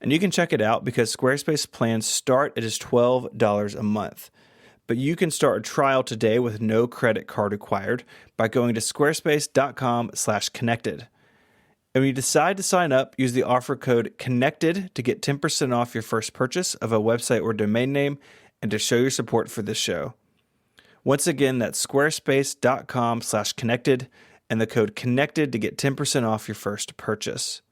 And you can check it out because Squarespace plans start at just $12 a month. But you can start a trial today with no credit card required by going to squarespace.com/connected. And when you decide to sign up, use the offer code CONNECTED to get 10% off your first purchase of a website or domain name and to show your support for this show. Once again, that's squarespace.com/connected and the code CONNECTED to get 10% off your first purchase.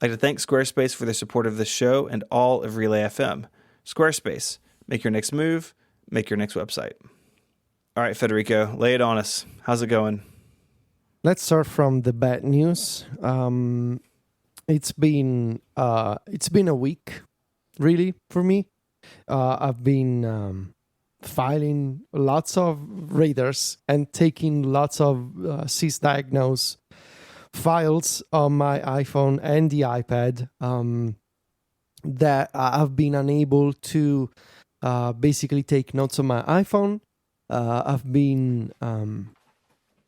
I'd like to thank Squarespace for their support of this show and all of Relay FM. Squarespace, make your next move, make your next website. All right, Federico, lay it on us. How's it going? Let's start from the bad news. It's been a week, really, for me. I've been filing lots of readers and taking lots of sysdiagnose files on my iPhone and the iPad that I've been unable to basically take notes on my iPhone. I've been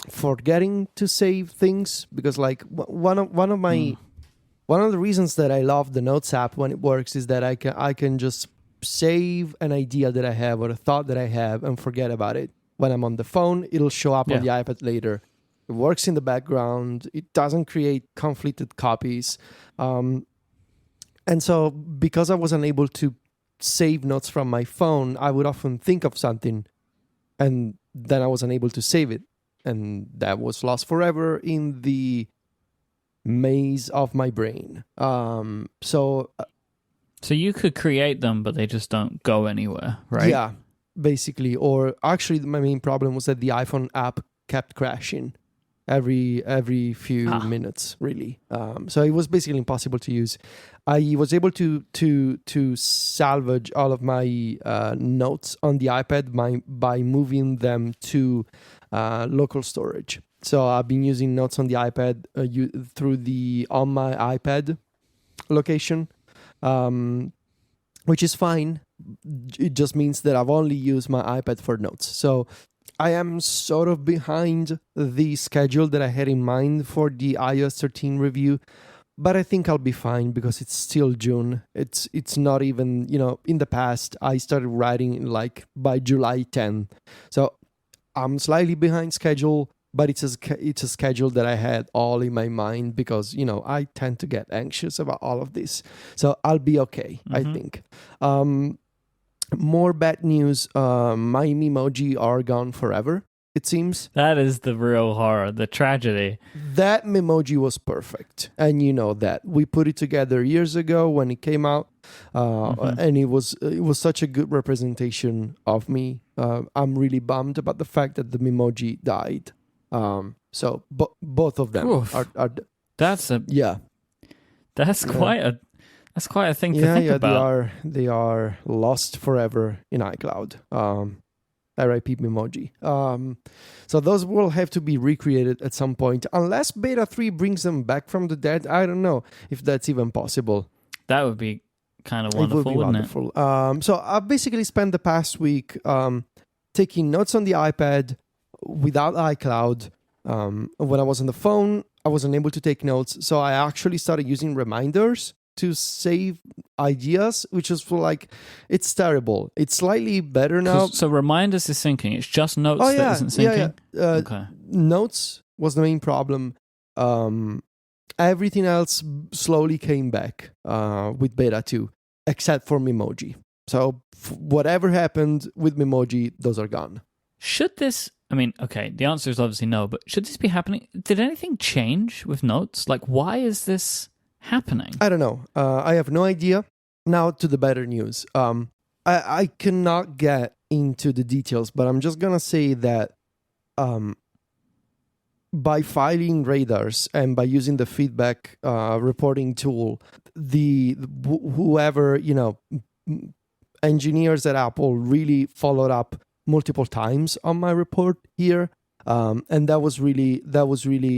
forgetting to save things because, like, one of the reasons that I love the Notes app when it works is that I can just save an idea that I have or a thought that I have and forget about it. When I'm on the phone, it'll show up on the iPad later. It works in the background. It doesn't create conflicted copies. And so because I was unable to save notes from my phone, I would often think of something and then I was unable to save it. And that was lost forever in the maze of my brain. So you could create them, but they just don't go anywhere, right? Yeah, basically. Or actually, my main problem was that the iPhone app kept crashing every few minutes, really. So it was basically impossible to use. I was able to salvage all of my notes on the iPad by moving them to local storage. So I've been using notes on the iPad through the On My iPad location, which is fine. It just means that I've only used my iPad for notes. So I am sort of behind the schedule that I had in mind for the iOS 13 review, but I think I'll be fine because it's still June. It's not even, in the past, I started writing like by July 10. So I'm slightly behind schedule, but it's a schedule that I had all in my mind because, I tend to get anxious about all of this. So I'll be okay, I think. More bad news. My Memoji are gone forever, it seems. That is the real horror, the tragedy. That Memoji was perfect. And you know that. We put it together years ago when it came out. And it was such a good representation of me. I'm really bummed about the fact that the Memoji died. So both of them are that's quite a thing to think about. They are lost forever in iCloud. RIP Memoji. So those will have to be recreated at some point, unless Beta 3 brings them back from the dead. I don't know if that's even possible. That would be kind of wonderful, wouldn't it? So I've basically spent the past week taking notes on the iPad without iCloud. When I was on the phone, I was unable to take notes, so I actually started using reminders to save ideas, which is it's terrible. It's slightly better now. So reminders is syncing. It's just notes that isn't syncing? Okay. Notes was the main problem. Everything else slowly came back with Beta 2, except for Memoji. So whatever happened with Memoji, those are gone. Should this... the answer is obviously no, but should this be happening? Did anything change with notes? Why is this happening? I don't know. I have no idea. Now to the better news. I cannot get into the details, but I'm just gonna say that by filing radars and by using the feedback reporting tool, whoever, engineers at Apple really followed up multiple times on my report here. And that was really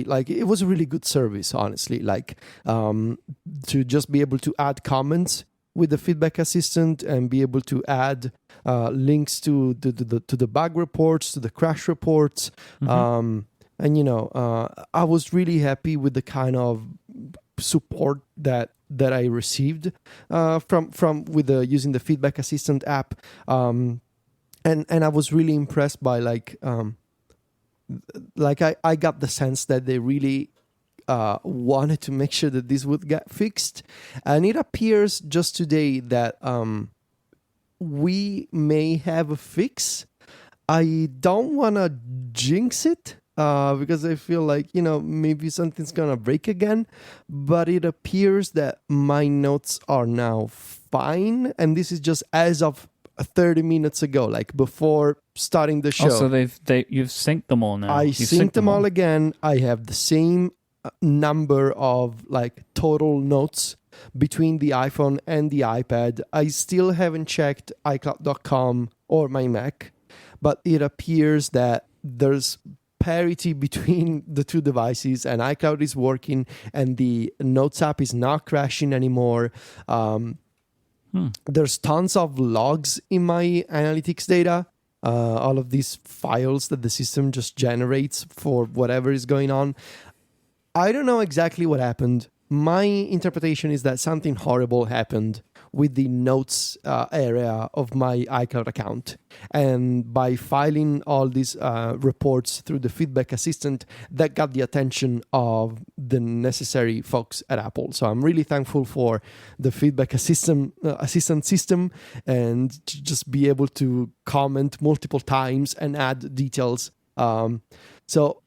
like, it was a really good service, honestly, like to just be able to add comments with the feedback assistant and be able to add links to the bug reports, to the crash reports. And I was really happy with the kind of support that I received from using the feedback assistant app. And I was really impressed by I got the sense that they really wanted to make sure that this would get fixed. And it appears just today that we may have a fix. I don't want to jinx it because I feel like, maybe something's going to break again. But it appears that my notes are now fine. And this is just as of 30 minutes ago, like before starting the show. Oh, so you've synced them all now. I synced them all again. I have the same number of total notes between the iPhone and the iPad. I still haven't checked iCloud.com or my Mac, but it appears that there's parity between the two devices, and iCloud is working, and the Notes app is not crashing anymore. There's tons of logs in my analytics data, all of these files that the system just generates for whatever is going on. I don't know exactly what happened. My interpretation is that something horrible happened with the notes area of my iCloud account. And by filing all these reports through the feedback assistant, that got the attention of the necessary folks at Apple. So I'm really thankful for the feedback assistant system, and to just be able to comment multiple times and add details. So,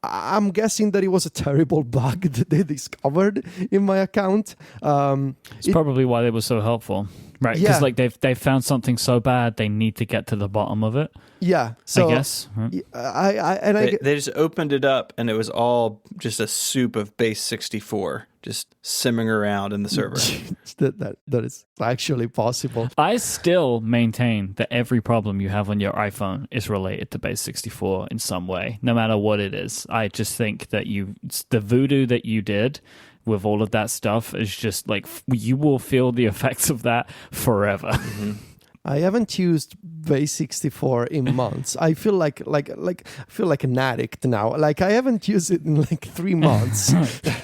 I'm guessing that it was a terrible bug that they discovered in my account. It's probably why they were so helpful, right? Because they've found something so bad, they need to get to the bottom of it. Yeah, so I guess. Right? They just opened it up, and it was all just a soup of base 64, just simmering around in the server. that is actually possible. I still maintain that every problem you have on your iPhone is related to base 64 in some way, no matter what it is. I just think that the voodoo that you did with all of that stuff is just you will feel the effects of that forever. Mm-hmm. I haven't used base 64 in months. I feel like an addict now. I haven't used it in 3 months,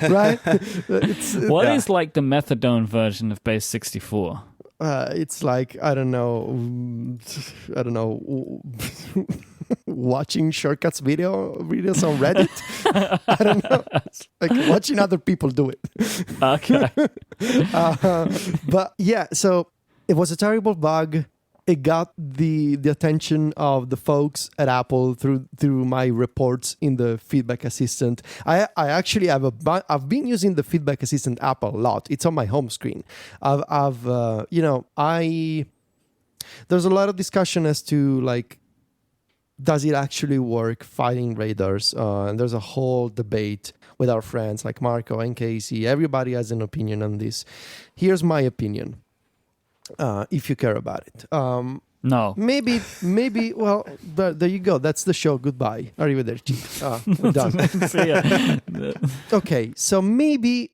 right? What is the methadone version of base 64? It's I don't know, watching shortcuts videos on Reddit. I don't know. It's watching other people do it. Okay. But yeah, so it was a terrible bug. It got the attention of the folks at Apple through my reports in the Feedback Assistant. I actually I've been using the Feedback Assistant app a lot. It's on my home screen. There's a lot of discussion as to does it actually work fighting radars? And there's a whole debate with our friends like Marco and Casey. Everybody has an opinion on this. Here's my opinion. If you care about it. No. Maybe, well, there you go. That's the show. Goodbye. Arrivederci. We're done. See ya. Okay, so maybe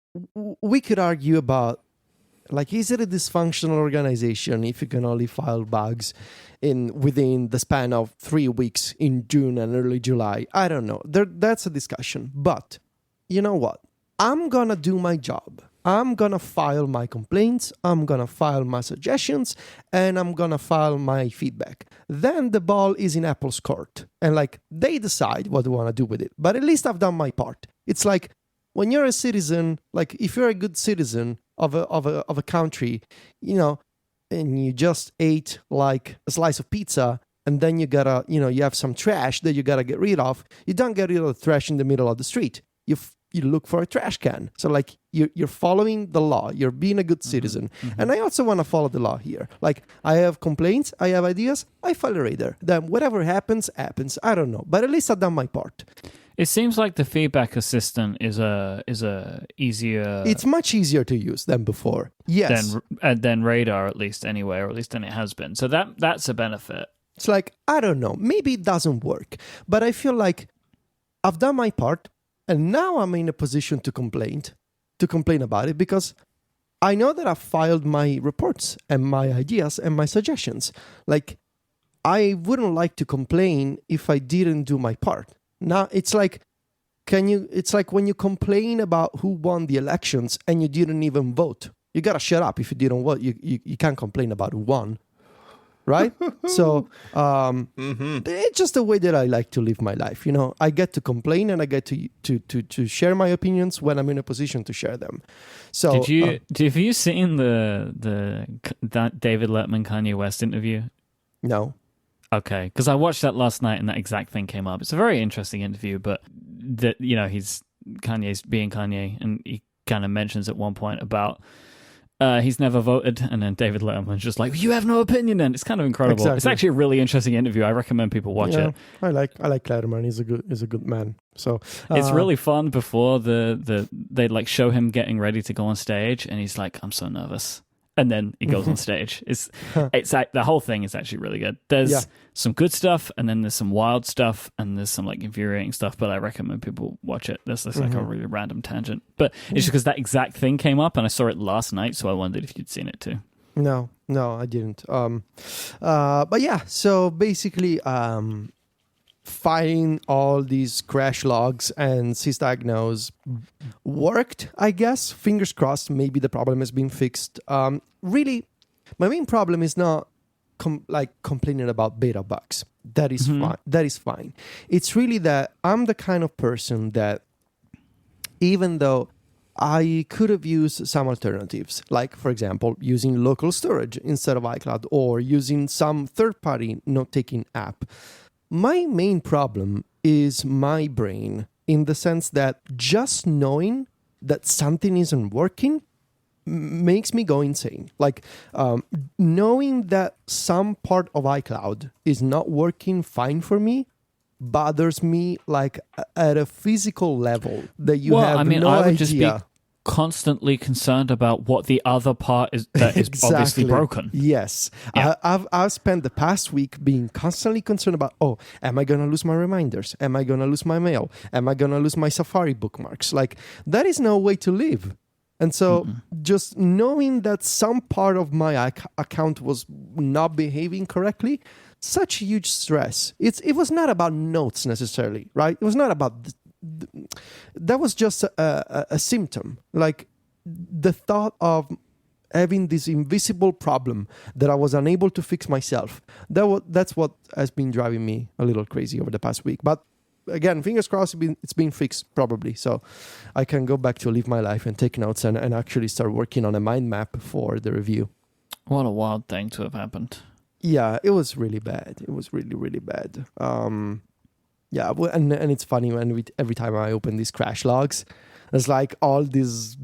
we could argue about, is it a dysfunctional organization if you can only file bugs within the span of 3 weeks in June and early July? I don't know. That's a discussion. But you know what? I'm going to do my job. I'm going to file my complaints, I'm going to file my suggestions, and I'm going to file my feedback. Then the ball is in Apple's court. And they decide what they want to do with it. But at least I've done my part. It's when you're a citizen, if you're a good citizen of a country, and you just ate a slice of pizza, and then you gotta, you have some trash that you gotta get rid of. You don't get rid of the trash in the middle of the street. You you look for a trash can. So like you're following the law. You're being a good citizen. And I also want to follow the law here. Like I have complaints, I have ideas, I file a radar. Then whatever happens. I don't know, but at least I've done my part. It seems like the feedback assistant is a easier. It's much easier to use than before. Yes. Than radar, at least anyway, or at least than it has been. So that's a benefit. It's like, I don't know, maybe it doesn't work, but I feel like I've done my part, and now I'm in a position to complain about it, because I know that I've filed my reports and my ideas and my suggestions. Like, I wouldn't like to complain if I didn't do my part. Now, it's like, it's like when you complain about who won the elections and you didn't even vote. You gotta shut up if you didn't vote. You can't complain about who won. Right? So it's just the way that I like to live my life. You know, I get to complain and I get to share my opinions when I'm in a position to share them. So have you seen that David Letterman Kanye West interview? No. Okay, because I watched that last night and that exact thing came up. It's a very interesting interview, but Kanye's being Kanye, and he kind of mentions at one point about he's never voted, and then David Letterman's just like, you have no opinion, and it's kind of incredible. Exactly. It's actually a really interesting interview. I recommend people watch it. I like Letterman. He's a good man. So it's really fun. Before they like show him getting ready to go on stage, and he's like, I'm so nervous. And then he goes on stage. It's like the whole thing is actually really good. There's some good stuff, and then there's some wild stuff, and there's some like infuriating stuff. But I recommend people watch it. That's like a really random tangent, but it's just because that exact thing came up, and I saw it last night, so I wondered if you'd seen it too. No, I didn't. But yeah. So basically, finding all these crash logs and sysdiagnose worked, I guess. Fingers crossed, maybe the problem has been fixed. Really, my main problem is not complaining about beta bugs. That is fine. That is fine. It's really that I'm the kind of person that, even though I could have used some alternatives, like, for example, using local storage instead of iCloud, or using some third-party note-taking app, my main problem is my brain, in the sense that just knowing that something isn't working makes me go insane. Like, knowing that some part of iCloud is not working fine for me bothers me, like, at a physical level that you have no idea. Just be constantly concerned about what the other part is that is obviously broken. Yes. Yeah. I've spent the past week being constantly concerned about, am I going to lose my reminders? Am I going to lose my mail? Am I going to lose my Safari bookmarks? Like, that is no way to live. And so just knowing that some part of my account was not behaving correctly, such huge stress. It was not about notes necessarily, right? It was not about that was just a symptom. Like, the thought of having this invisible problem that I was unable to fix myself. That's what has been driving me a little crazy over the past week. But again, fingers crossed, it's been fixed probably. So I can go back to live my life and take notes and actually start working on a mind map for the review. What a wild thing to have happened. Yeah, it was really bad. It was really, really bad. Yeah, and it's funny when every time I open these crash logs, there's like all this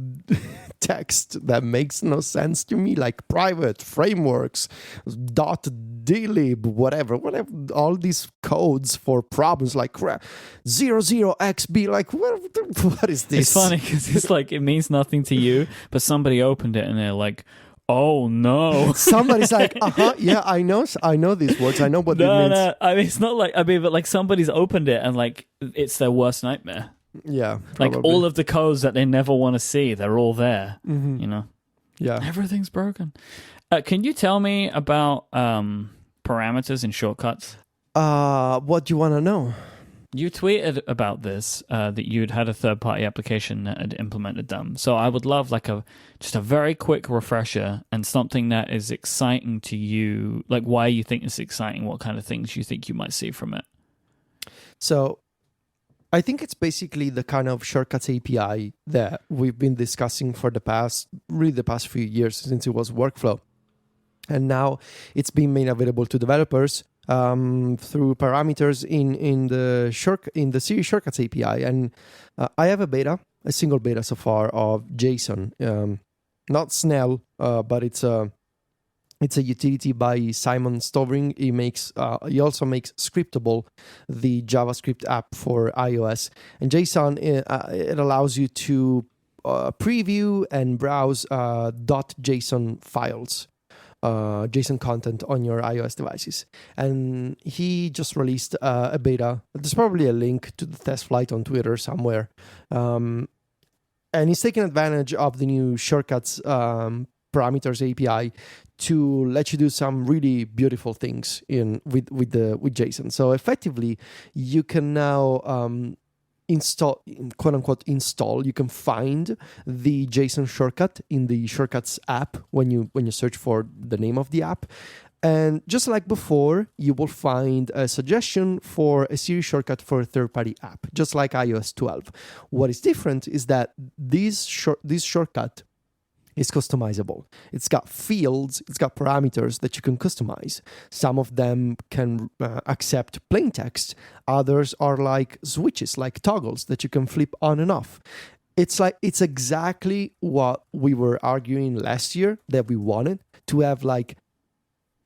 text that makes no sense to me, like private frameworks, .dlib, whatever, all these codes for problems like 00xb, like what is this? It's funny because it's like it means nothing to you, but somebody opened it and they're like, oh no! Somebody's like, yeah, I know these words. I know what it means. No, I mean, it's not like, but like somebody's opened it and like it's their worst nightmare. Yeah, probably. Like all of the codes that they never want to see, they're all there. You know. Yeah, everything's broken. Can you tell me about parameters and shortcuts? What do you want to know? You tweeted about this, that you'd had a third-party application that had implemented them. So I would love like just a very quick refresher and something that is exciting to you, like why you think it's exciting, what kind of things you think you might see from it. So I think it's basically the kind of shortcuts API that we've been discussing for the past few years since it was workflow. And now it's being made available to developers through parameters in the Siri Shortcuts API, and I have a beta beta so far of JSON. Not Snell, but it's a utility by Simon Stovring. He also makes Scriptable, the JavaScript app for iOS. And JSON, it allows you to preview and browse .json files, JSON content on your iOS devices. And he just released a beta. There's probably a link to the test flight on Twitter somewhere. And he's taking advantage of the new shortcuts parameters API to let you do some really beautiful things with JSON. So effectively, you can now install, quote unquote install. You can find the JSON shortcut in the Shortcuts app when you search for the name of the app. And just like before, you will find a suggestion for a Siri shortcut for a third-party app, just like iOS 12. What is different is that this shortcut is customizable. It's got fields, it's got parameters that you can customize. Some of them can accept plain text. Others are like switches, like toggles that you can flip on and off. It's exactly what we were arguing last year that we wanted, to have like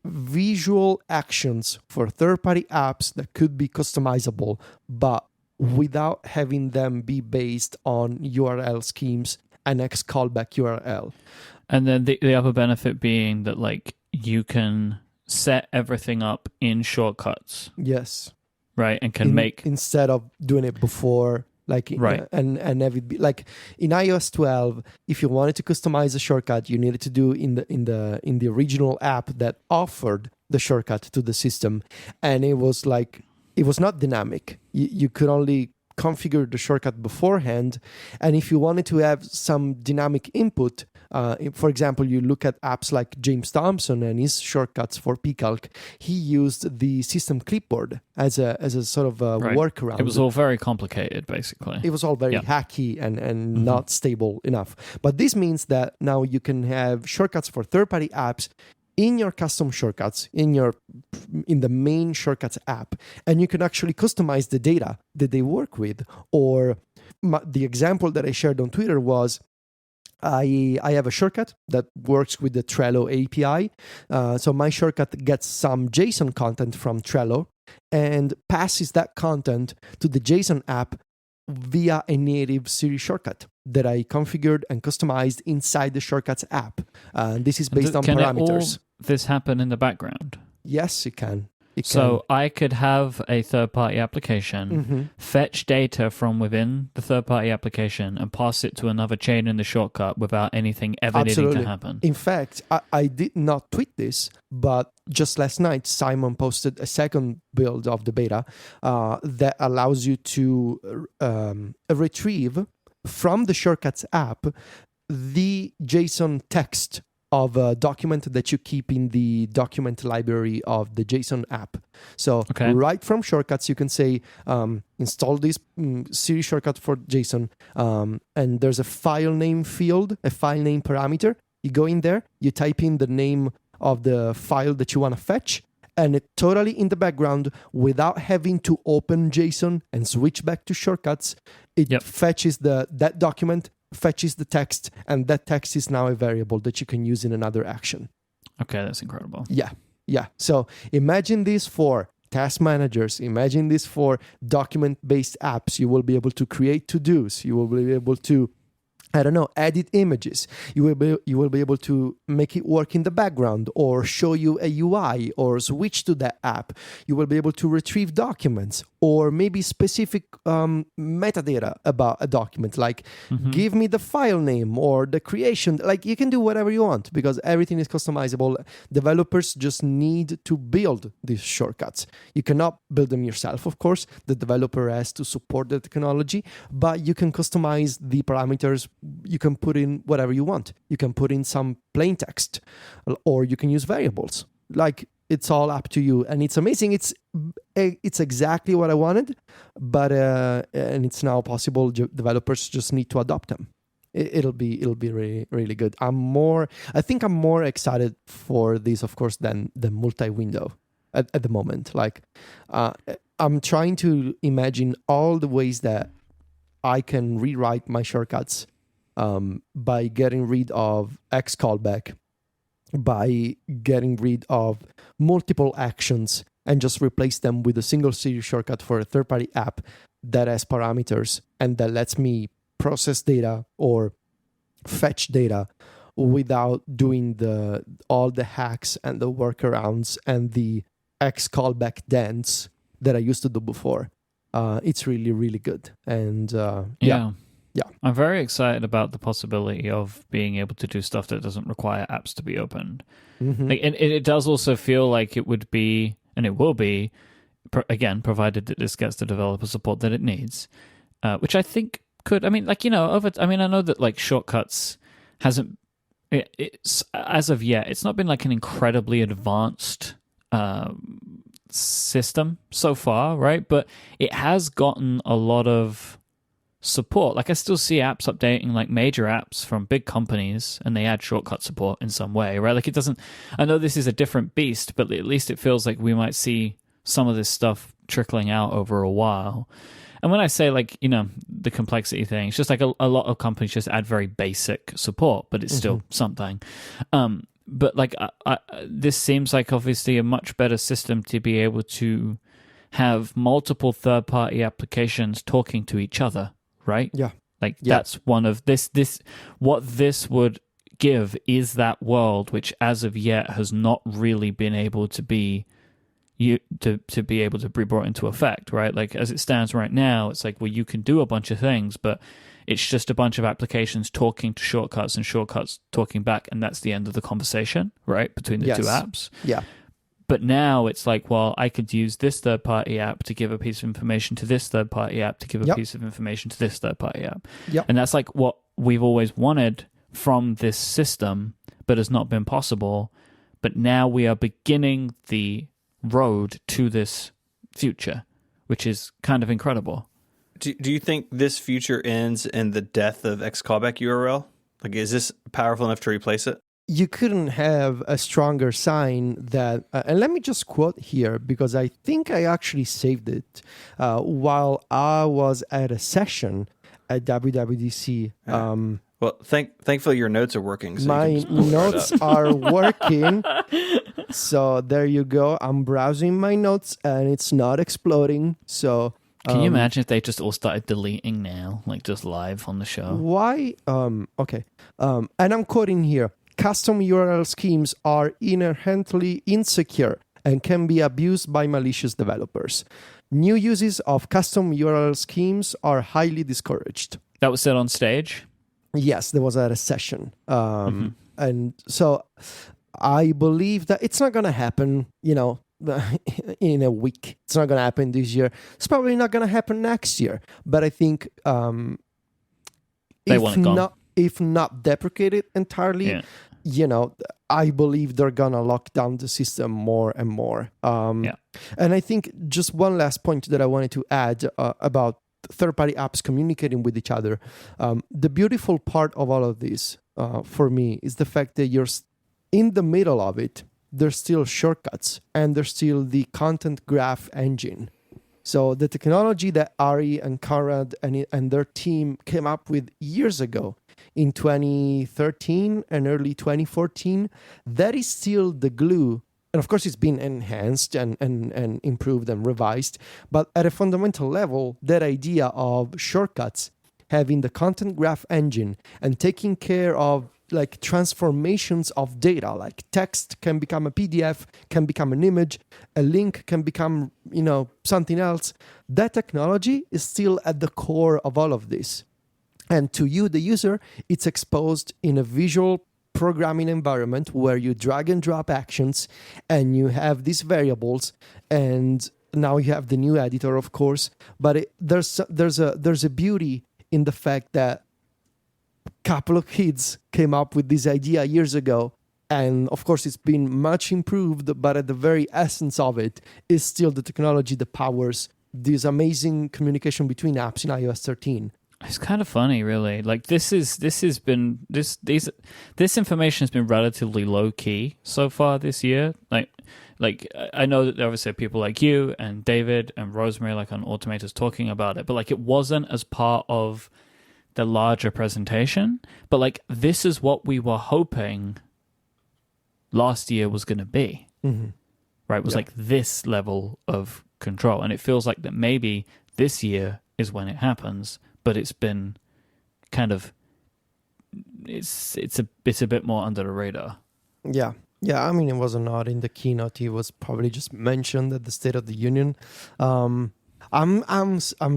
visual actions for third-party apps that could be customizable, but without having them be based on URL schemes and X callback URL. And then the other benefit being that like you can set everything up in shortcuts. Yes. Right, and can make, instead of doing it before, like right. And have it be like in iOS 12, if you wanted to customize a shortcut, you needed to do in the original app that offered the shortcut to the system, and it was not dynamic. You could only configure the shortcut beforehand, and if you wanted to have some dynamic input, for example, you look at apps like James Thompson and his shortcuts for pcalc, he used the system clipboard as a sort of a workaround. It was all very complicated, basically. It was all very hacky and not stable enough. But this means that now you can have shortcuts for third-party apps in your custom shortcuts, in the main shortcuts app, and you can actually customize the data that they work with. Or the example that I shared on Twitter was, I have a shortcut that works with the Trello API. So my shortcut gets some JSON content from Trello and passes that content to the JSON app via a native Siri shortcut that I configured and customized inside the Shortcuts app. This is based on parameters. Can this happen in the background? Yes, it can. So I could have a third-party application, fetch data from within the third-party application, and pass it to another chain in the shortcut without anything ever needing to happen. In fact, I did not tweet this, but just last night, Simon posted a second build of the beta that allows you to retrieve from the Shortcuts app the JSON text of a document that you keep in the document library of the JSON app. So right from Shortcuts, you can say, install this Siri shortcut for JSON, and there's a file name field, a file name parameter. You go in there, you type in the name of the file that you want to fetch, and it totally in the background, without having to open JSON and switch back to Shortcuts, it fetches that document, fetches the text, and that text is now a variable that you can use in another action. Okay, that's incredible. Yeah. So imagine this for task managers. Imagine this for document-based apps. You will be able to create to-dos. You will be able to, edit images. You will be able to make it work in the background, or show you a UI, or switch to that app. You will be able to retrieve documents, or maybe specific metadata about a document, like give me the file name or the creation. Like, you can do whatever you want because everything is customizable. Developers just need to build these shortcuts. You cannot build them yourself, of course. The developer has to support the technology, but you can customize the parameters. You can put in whatever you want. You can put in some plain text, or you can use variables. Like, it's all up to you, and it's amazing. It's exactly what I wanted, but and it's now possible. Developers just need to adopt them. It'll be really, really good. I think I'm more excited for this, of course, than the multi-window at the moment. Like, I'm trying to imagine all the ways that I can rewrite my shortcuts by getting rid of X callback, by getting rid of multiple actions and just replace them with a single series shortcut for a third-party app that has parameters and that lets me process data or fetch data without doing all the hacks and the workarounds and the X callback dance that I used to do before. It's really, really good. And yeah. I'm very excited about the possibility of being able to do stuff that doesn't require apps to be opened. Mm-hmm. Like, and it does also feel like it would be, and it will be, again, provided that this gets the developer support that it needs, which I think could, I mean, like, you know, I know that like shortcuts hasn't, it's as of yet, it's not been like an incredibly advanced system so far, right? But it has gotten a lot of support. Like I still see apps updating like major apps from big companies and they add shortcut support in some way, right? Like it doesn't, I know this is a different beast, but at least it feels like we might see some of this stuff trickling out over a while. And when I say like, you know, the complexity thing, it's just like a lot of companies just add very basic support, but it's still something. But like this seems like obviously a much better system to be able to have multiple third-party applications talking to each other, right? Yeah. Like that's one of this what this would give is that world which as of yet has not really been able to be to be able to be brought into effect, right? Like as it stands right now, it's like, well, you can do a bunch of things, but it's just a bunch of applications talking to shortcuts and shortcuts talking back, and that's the end of the conversation, right? Between the two apps. Yeah. But now it's like, well, I could use this third-party app to give a piece of information to this third-party app to give a piece of information to this third-party app. Yep. And that's like what we've always wanted from this system, but has not been possible. But now we are beginning the road to this future, which is kind of incredible. Do you think this future ends in the death of X callback URL? Like, is this powerful enough to replace it? You couldn't have a stronger sign that, and let me just quote here, because I think I actually saved it while I was at a session at WWDC. Well, thankfully your notes are working. So my notes are working. So there you go. I'm browsing my notes and it's not exploding. So can you imagine if they just all started deleting now, like just live on the show? Why? Okay. And I'm quoting here. Custom URL schemes are inherently insecure and can be abused by malicious developers. New uses of custom URL schemes are highly discouraged. That was said on stage? Yes, there was at a session. And so I believe that it's not going to happen, you know, in a week. It's not going to happen this year. It's probably not going to happen next year. But I think if not deprecated entirely, you know, I believe they're going to lock down the system more and more. And I think just one last point that I wanted to add about third-party apps communicating with each other. The beautiful part of all of this, for me, is the fact that you're in the middle of it. There's still shortcuts, and there's still the content graph engine. So the technology that Ari and Conrad and their team came up with years ago, in 2013 and early 2014, that is still the glue. And of course, it's been enhanced and improved and revised. But at a fundamental level, that idea of shortcuts, having the content graph engine and taking care of like transformations of data, like text can become a PDF, can become an image, a link can become, you know, something else. That technology is still at the core of all of this. And to you, the user, it's exposed in a visual programming environment where you drag and drop actions and you have these variables, and now you have the new editor, of course. But there's a beauty in the fact that a couple of kids came up with this idea years ago, and of course it's been much improved, but at the very essence of it is still the technology that powers this amazing communication between apps in iOS 13. It's kind of funny, really. Like this information has been relatively low key so far this year. Like I know that obviously people like you and David and Rosemary, like on Automators, talking about it, but like it wasn't as part of the larger presentation. But like this is what we were hoping last year was going to be, right? It was like this level of control, and it feels like that maybe this year is when it happens, but it's been kind of it's a bit more under the radar. Yeah. I mean, it wasn't not in the keynote. It was probably just mentioned at the State of the Union. I'm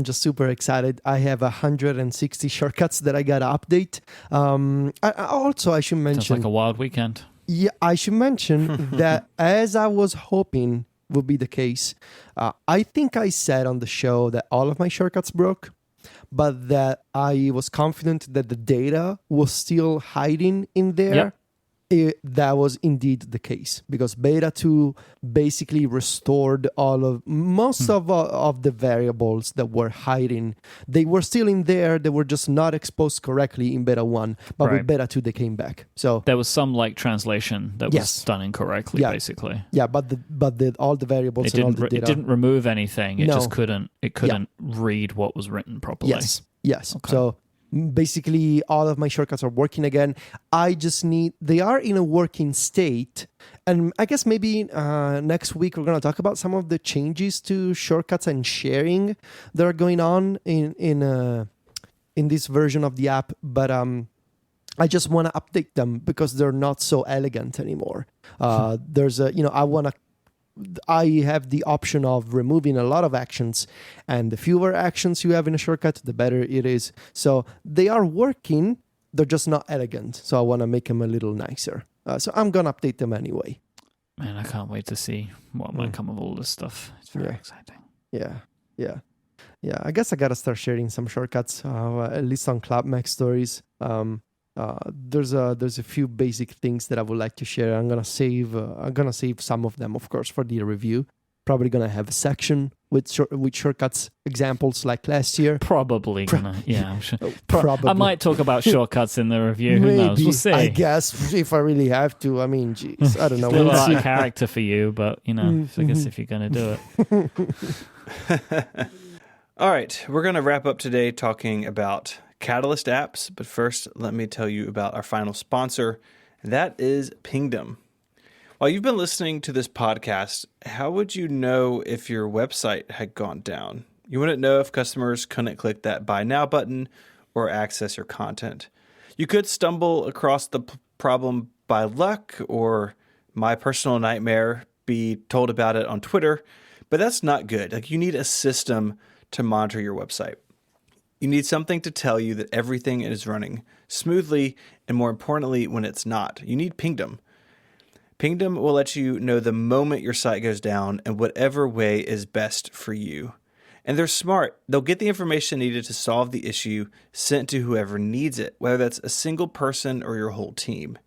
just super excited. I have 160 shortcuts that I gotta update. I should mention. Sounds like a wild weekend. Yeah, I should mention that as I was hoping would be the case, I think I said on the show that all of my shortcuts broke, but that I was confident that the data was still hiding in there. Yep. That was indeed the case, because beta 2 basically restored most of the variables that were hiding. They were still in there. They were just not exposed correctly in beta 1, but with beta 2 they came back. So there was some like translation that was done incorrectly, basically. Yeah, but all the variables and all the data, it didn't remove anything. It just couldn't read what was written properly. Yes. Okay. So basically, all of my shortcuts are working again. They are in a working state. And I guess maybe next week we're going to talk about some of the changes to shortcuts and sharing that are going on in this version of the app. But I just want to update them because they're not so elegant anymore. I have the option of removing a lot of actions, and the fewer actions you have in a shortcut, the better it is. So they are working, they're just not elegant. So I want to make them a little nicer. So I'm going to update them anyway. Man, I can't wait to see what might come of all this stuff. It's very exciting. Yeah. I guess I got to start sharing some shortcuts, at least on Club Mac Stories. There's a few basic things that I would like to share. I'm gonna save some of them, of course, for the review. Probably gonna have a section with shortcuts examples like last year. Probably gonna, I'm sure. Probably. I might talk about shortcuts in the review. Who knows? We'll see. I guess if I really have to. I mean, geez, I don't know. Still a lot of character for you, but I guess if you're gonna do it. All right, we're gonna wrap up today talking about Catalyst apps, but first let me tell you about our final sponsor, and that is Pingdom. While you've been listening to this podcast, how would you know if your website had gone down? You wouldn't know if customers couldn't click that Buy Now button or access your content. You could stumble across the problem by luck, or my personal nightmare, be told about it on Twitter, but that's not good. Like, you need a system to monitor your website. You need something to tell you that everything is running smoothly, and more importantly, when it's not. You need Pingdom. Pingdom will let you know the moment your site goes down and whatever way is best for you. And they're smart. They'll get the information needed to solve the issue sent to whoever needs it, whether that's a single person or your whole team.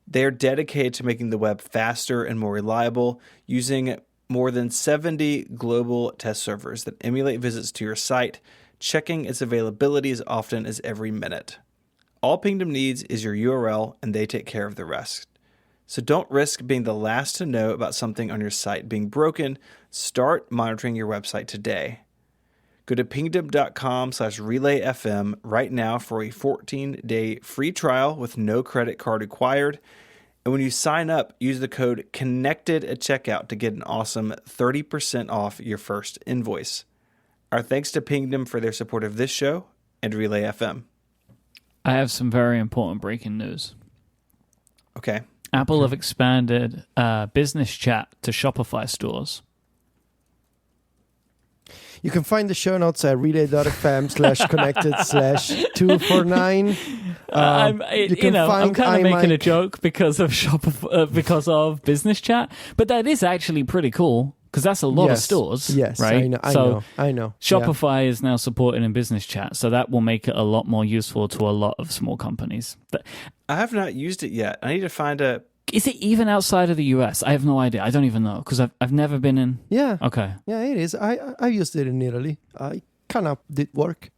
They are dedicated to making the web faster and more reliable, using more than 70 global test servers that emulate visits to your site, checking its availability as often as every minute. All Pingdom needs is your URL, and they take care of the rest. So don't risk being the last to know about something on your site being broken. Start monitoring your website today. Go to pingdom.com/relayfm right now for a 14-day free trial with no credit card required. And when you sign up, use the code CONNECTED at checkout to get an awesome 30% off your first invoice. Our thanks to Pingdom for their support of this show and Relay FM. I have some very important breaking news. Okay. Apple have expanded business chat to Shopify stores. You can find the show notes at relay.fm/connected/249. I'm kind of making a joke because of because of business chat, but that is actually pretty cool. Because that's a lot of stores, right? I know. Shopify is now supported in business chat, so that will make it a lot more useful to a lot of small companies. I have not used it yet. I need to find a... Is it even outside of the US? I have no idea. I don't even know, because I've never been in... Yeah. Okay. Yeah, it is. I used it in Italy. kind of did work.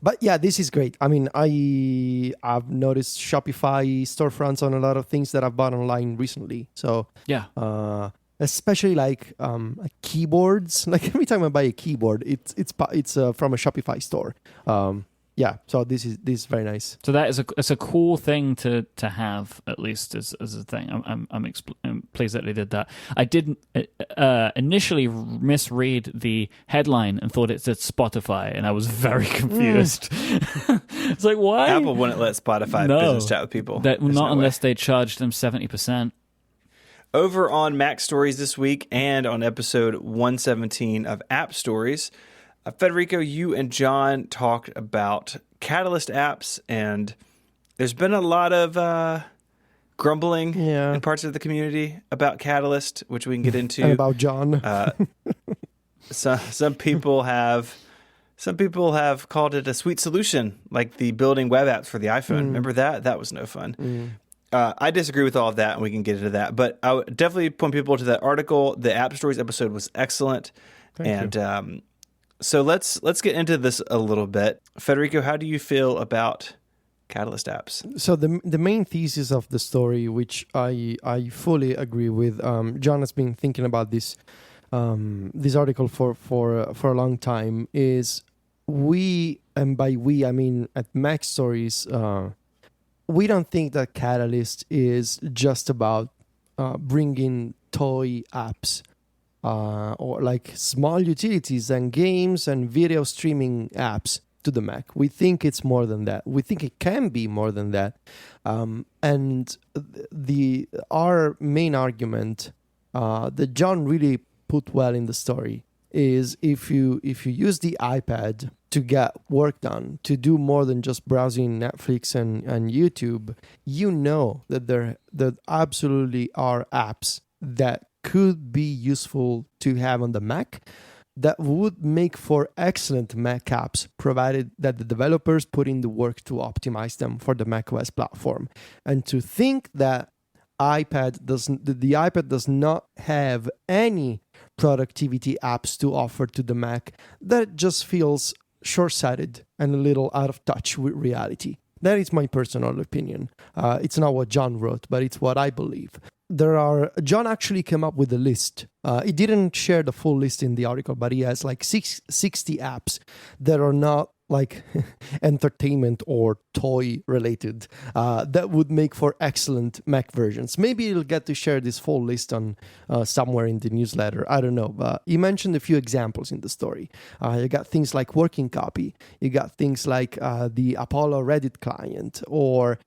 But yeah, this is great. I mean, I've noticed Shopify storefronts on a lot of things that I've bought online recently. So yeah, especially like keyboards. Like every time I buy a keyboard, it's from a Shopify store. Yeah, so this is very nice. So that is a cool thing to have, at least as a thing. I'm pleased that they did that. I did initially misread the headline and thought it said Spotify, and I was very confused. It's like, why? Apple wouldn't let Spotify business chat with people. Not unless they charged them 70%. Over on Mac Stories this week and on episode 117 of App Stories, Federico, you and John talked about Catalyst apps, and there's been a lot of grumbling in parts of the community about Catalyst, which we can get into. And about John. Some people have called it a sweet solution, like the building web apps for the iPhone. Remember that? That was no fun. I disagree with all of that, and we can get into that. But I would definitely point people to that article. The App Stories episode was excellent. Thank you. So let's get into this a little bit. Federico, how do you feel about Catalyst apps? So the main thesis of the story, which I fully agree with, John has been thinking about this article for a long time, is we, and by we I mean at Mac Stories, we don't think that Catalyst is just about bringing toy apps. Or like small utilities and games and video streaming apps to the Mac. We think it's more than that. We think it can be more than that. And our main argument that John really put well in the story is if you use the iPad to get work done, to do more than just browsing Netflix and YouTube, you know that there absolutely are apps that could be useful to have on the Mac that would make for excellent Mac apps, provided that the developers put in the work to optimize them for the macOS platform. And to think that the iPad does not have any productivity apps to offer to the Mac, that just feels short-sighted and a little out of touch with reality. That is my personal opinion. It's not what John wrote, but it's what I believe. John actually came up with a list. He didn't share the full list in the article, but he has like 60 apps that are not like entertainment or toy related that would make for excellent Mac versions. Maybe he'll get to share this full list on somewhere in the newsletter. I don't know. But he mentioned a few examples in the story. You got things like Working Copy. You got things like the Apollo Reddit client or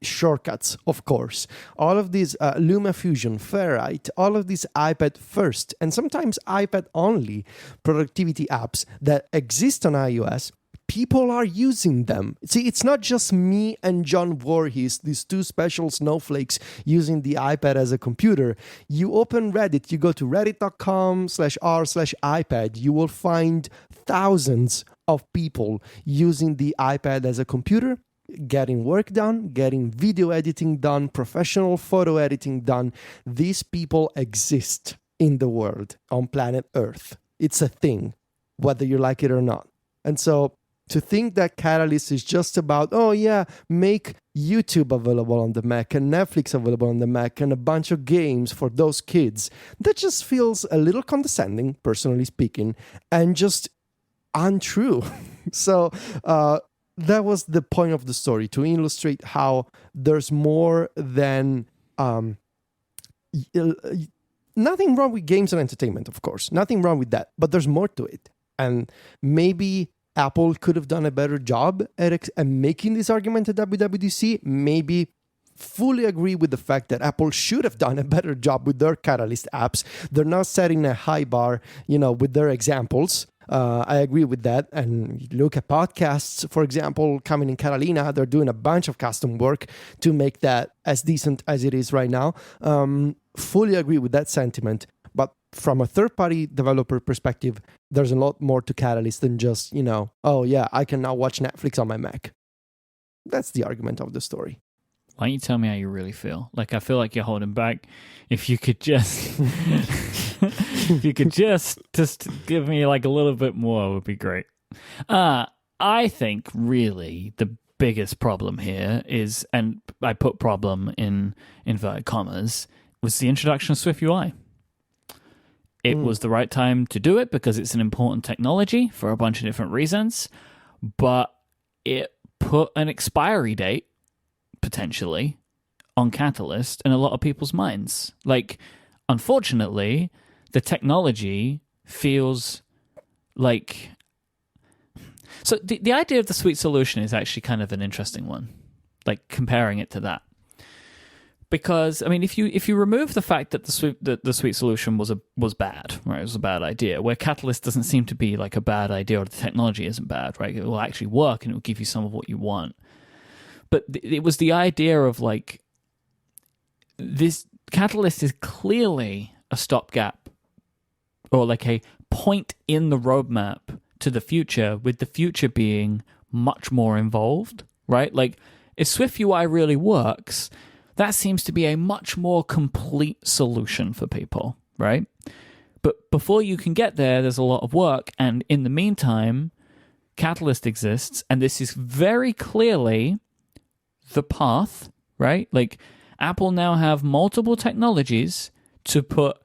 Shortcuts, of course. All of these LumaFusion, Ferrite, all of these iPad first and sometimes iPad only productivity apps that exist on iOS. People are using them. See, it's not just me and John Voorhees, these two special snowflakes using the iPad as a computer. You open Reddit, you go to reddit.com/r/iPad, you will find thousands of people using the iPad as a computer, getting work done, getting video editing done, professional photo editing done. These people exist in the world, on planet Earth. It's a thing, whether you like it or not. And so to think that Catalyst is just about, make YouTube available on the Mac and Netflix available on the Mac and a bunch of games for those kids, that just feels a little condescending, personally speaking, and just untrue. So that was the point of the story, to illustrate how there's more than... nothing wrong with games and entertainment, of course. Nothing wrong with that. But there's more to it. And maybe Apple could have done a better job at making this argument at WWDC. Maybe fully agree with the fact that Apple should have done a better job with their Catalyst apps. They're not setting a high bar, with their examples. I agree with that. And you look at podcasts, for example, coming in Catalina, they're doing a bunch of custom work to make that as decent as it is right now. Fully agree with that sentiment. But from a third-party developer perspective, there's a lot more to Catalyst than just, I can now watch Netflix on my Mac. That's the argument of the story. Why don't you tell me how you really feel? Like, I feel like you're holding back. If you could just... if you could just give me like a little bit more, it would be great. I think really the biggest problem here is, and I put problem in inverted commas, was the introduction of SwiftUI. It was the right time to do it because it's an important technology for a bunch of different reasons, but it put an expiry date, potentially, on Catalyst in a lot of people's minds. Like, unfortunately, the technology feels like... So the idea of the suite solution is actually kind of an interesting one, like comparing it to that. Because, I mean, if you remove the fact that the suite solution was bad, right? It was a bad idea, where Catalyst doesn't seem to be like a bad idea or the technology isn't bad, right? It will actually work and it will give you some of what you want. But it was the idea of like, this Catalyst is clearly a stopgap or like a point in the roadmap to the future, with the future being much more involved, right? Like, if SwiftUI really works, that seems to be a much more complete solution for people, right? But before you can get there, there's a lot of work, and in the meantime, Catalyst exists, and this is very clearly the path, right? Like, Apple now have multiple technologies to put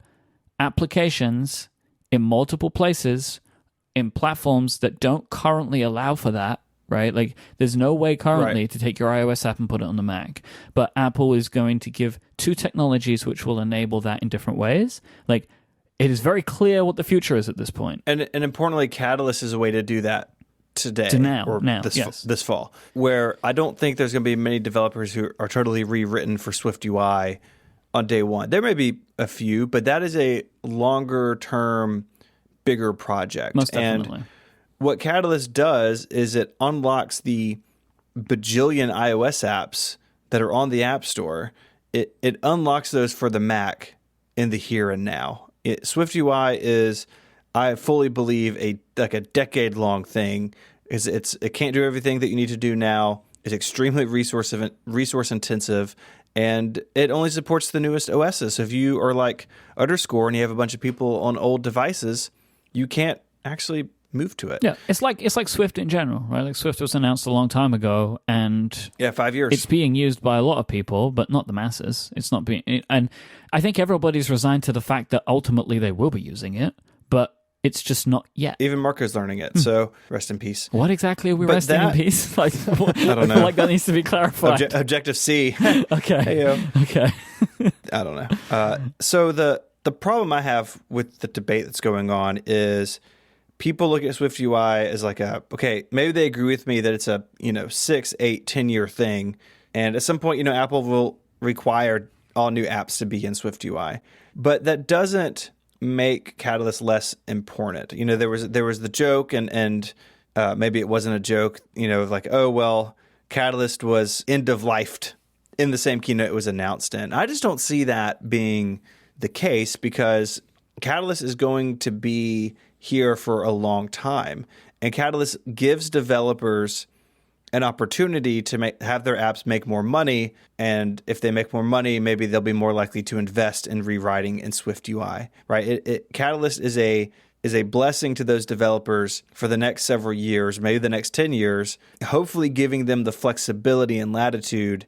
applications in multiple places in platforms that don't currently allow for that, right? Like, there's no way currently to take your iOS app and put it on the Mac. But Apple is going to give two technologies which will enable that in different ways. Like, it is very clear what the future is at this point. And importantly, Catalyst is a way to do that today. This fall, where I don't think there's going to be many developers who are totally rewritten for SwiftUI on day one. There may be a few, but that is a longer term, bigger project. Most definitely. And what Catalyst does is it unlocks the bajillion iOS apps that are on the App Store. It unlocks those for the Mac in the here and now. SwiftUI is, I fully believe, a decade-long thing. It can't do everything that you need to do now. It's extremely resource intensive, and it only supports the newest OSs. So if you are like Underscore and you have a bunch of people on old devices, you can't actually move to it. Yeah, it's like Swift in general, right? Like, Swift was announced a long time ago, and 5 years. It's being used by a lot of people, but not the masses. It's not being, and I think everybody's resigned to the fact that ultimately they will be using it, but it's just not yet. Even Marco's learning it, so rest in peace. What exactly are we resting in peace? Like, I don't know. Like, that needs to be clarified. Objective C. Okay. Hey-o. Okay. I don't know. So the problem I have with the debate that's going on is people look at SwiftUI as like okay, maybe they agree with me that it's a 6, 8, 10-year thing, and at some point Apple will require all new apps to be in SwiftUI, but that doesn't make Catalyst less important. There was the joke, and maybe it wasn't a joke. Like, oh well, Catalyst was end of lifed in the same keynote it was announced in. I just don't see that being the case, because Catalyst is going to be here for a long time, and Catalyst gives developers an opportunity to have their apps make more money, and if they make more money, maybe they'll be more likely to invest in rewriting in SwiftUI, right? Catalyst is a blessing to those developers for the next several years, maybe the next 10 years, hopefully giving them the flexibility and latitude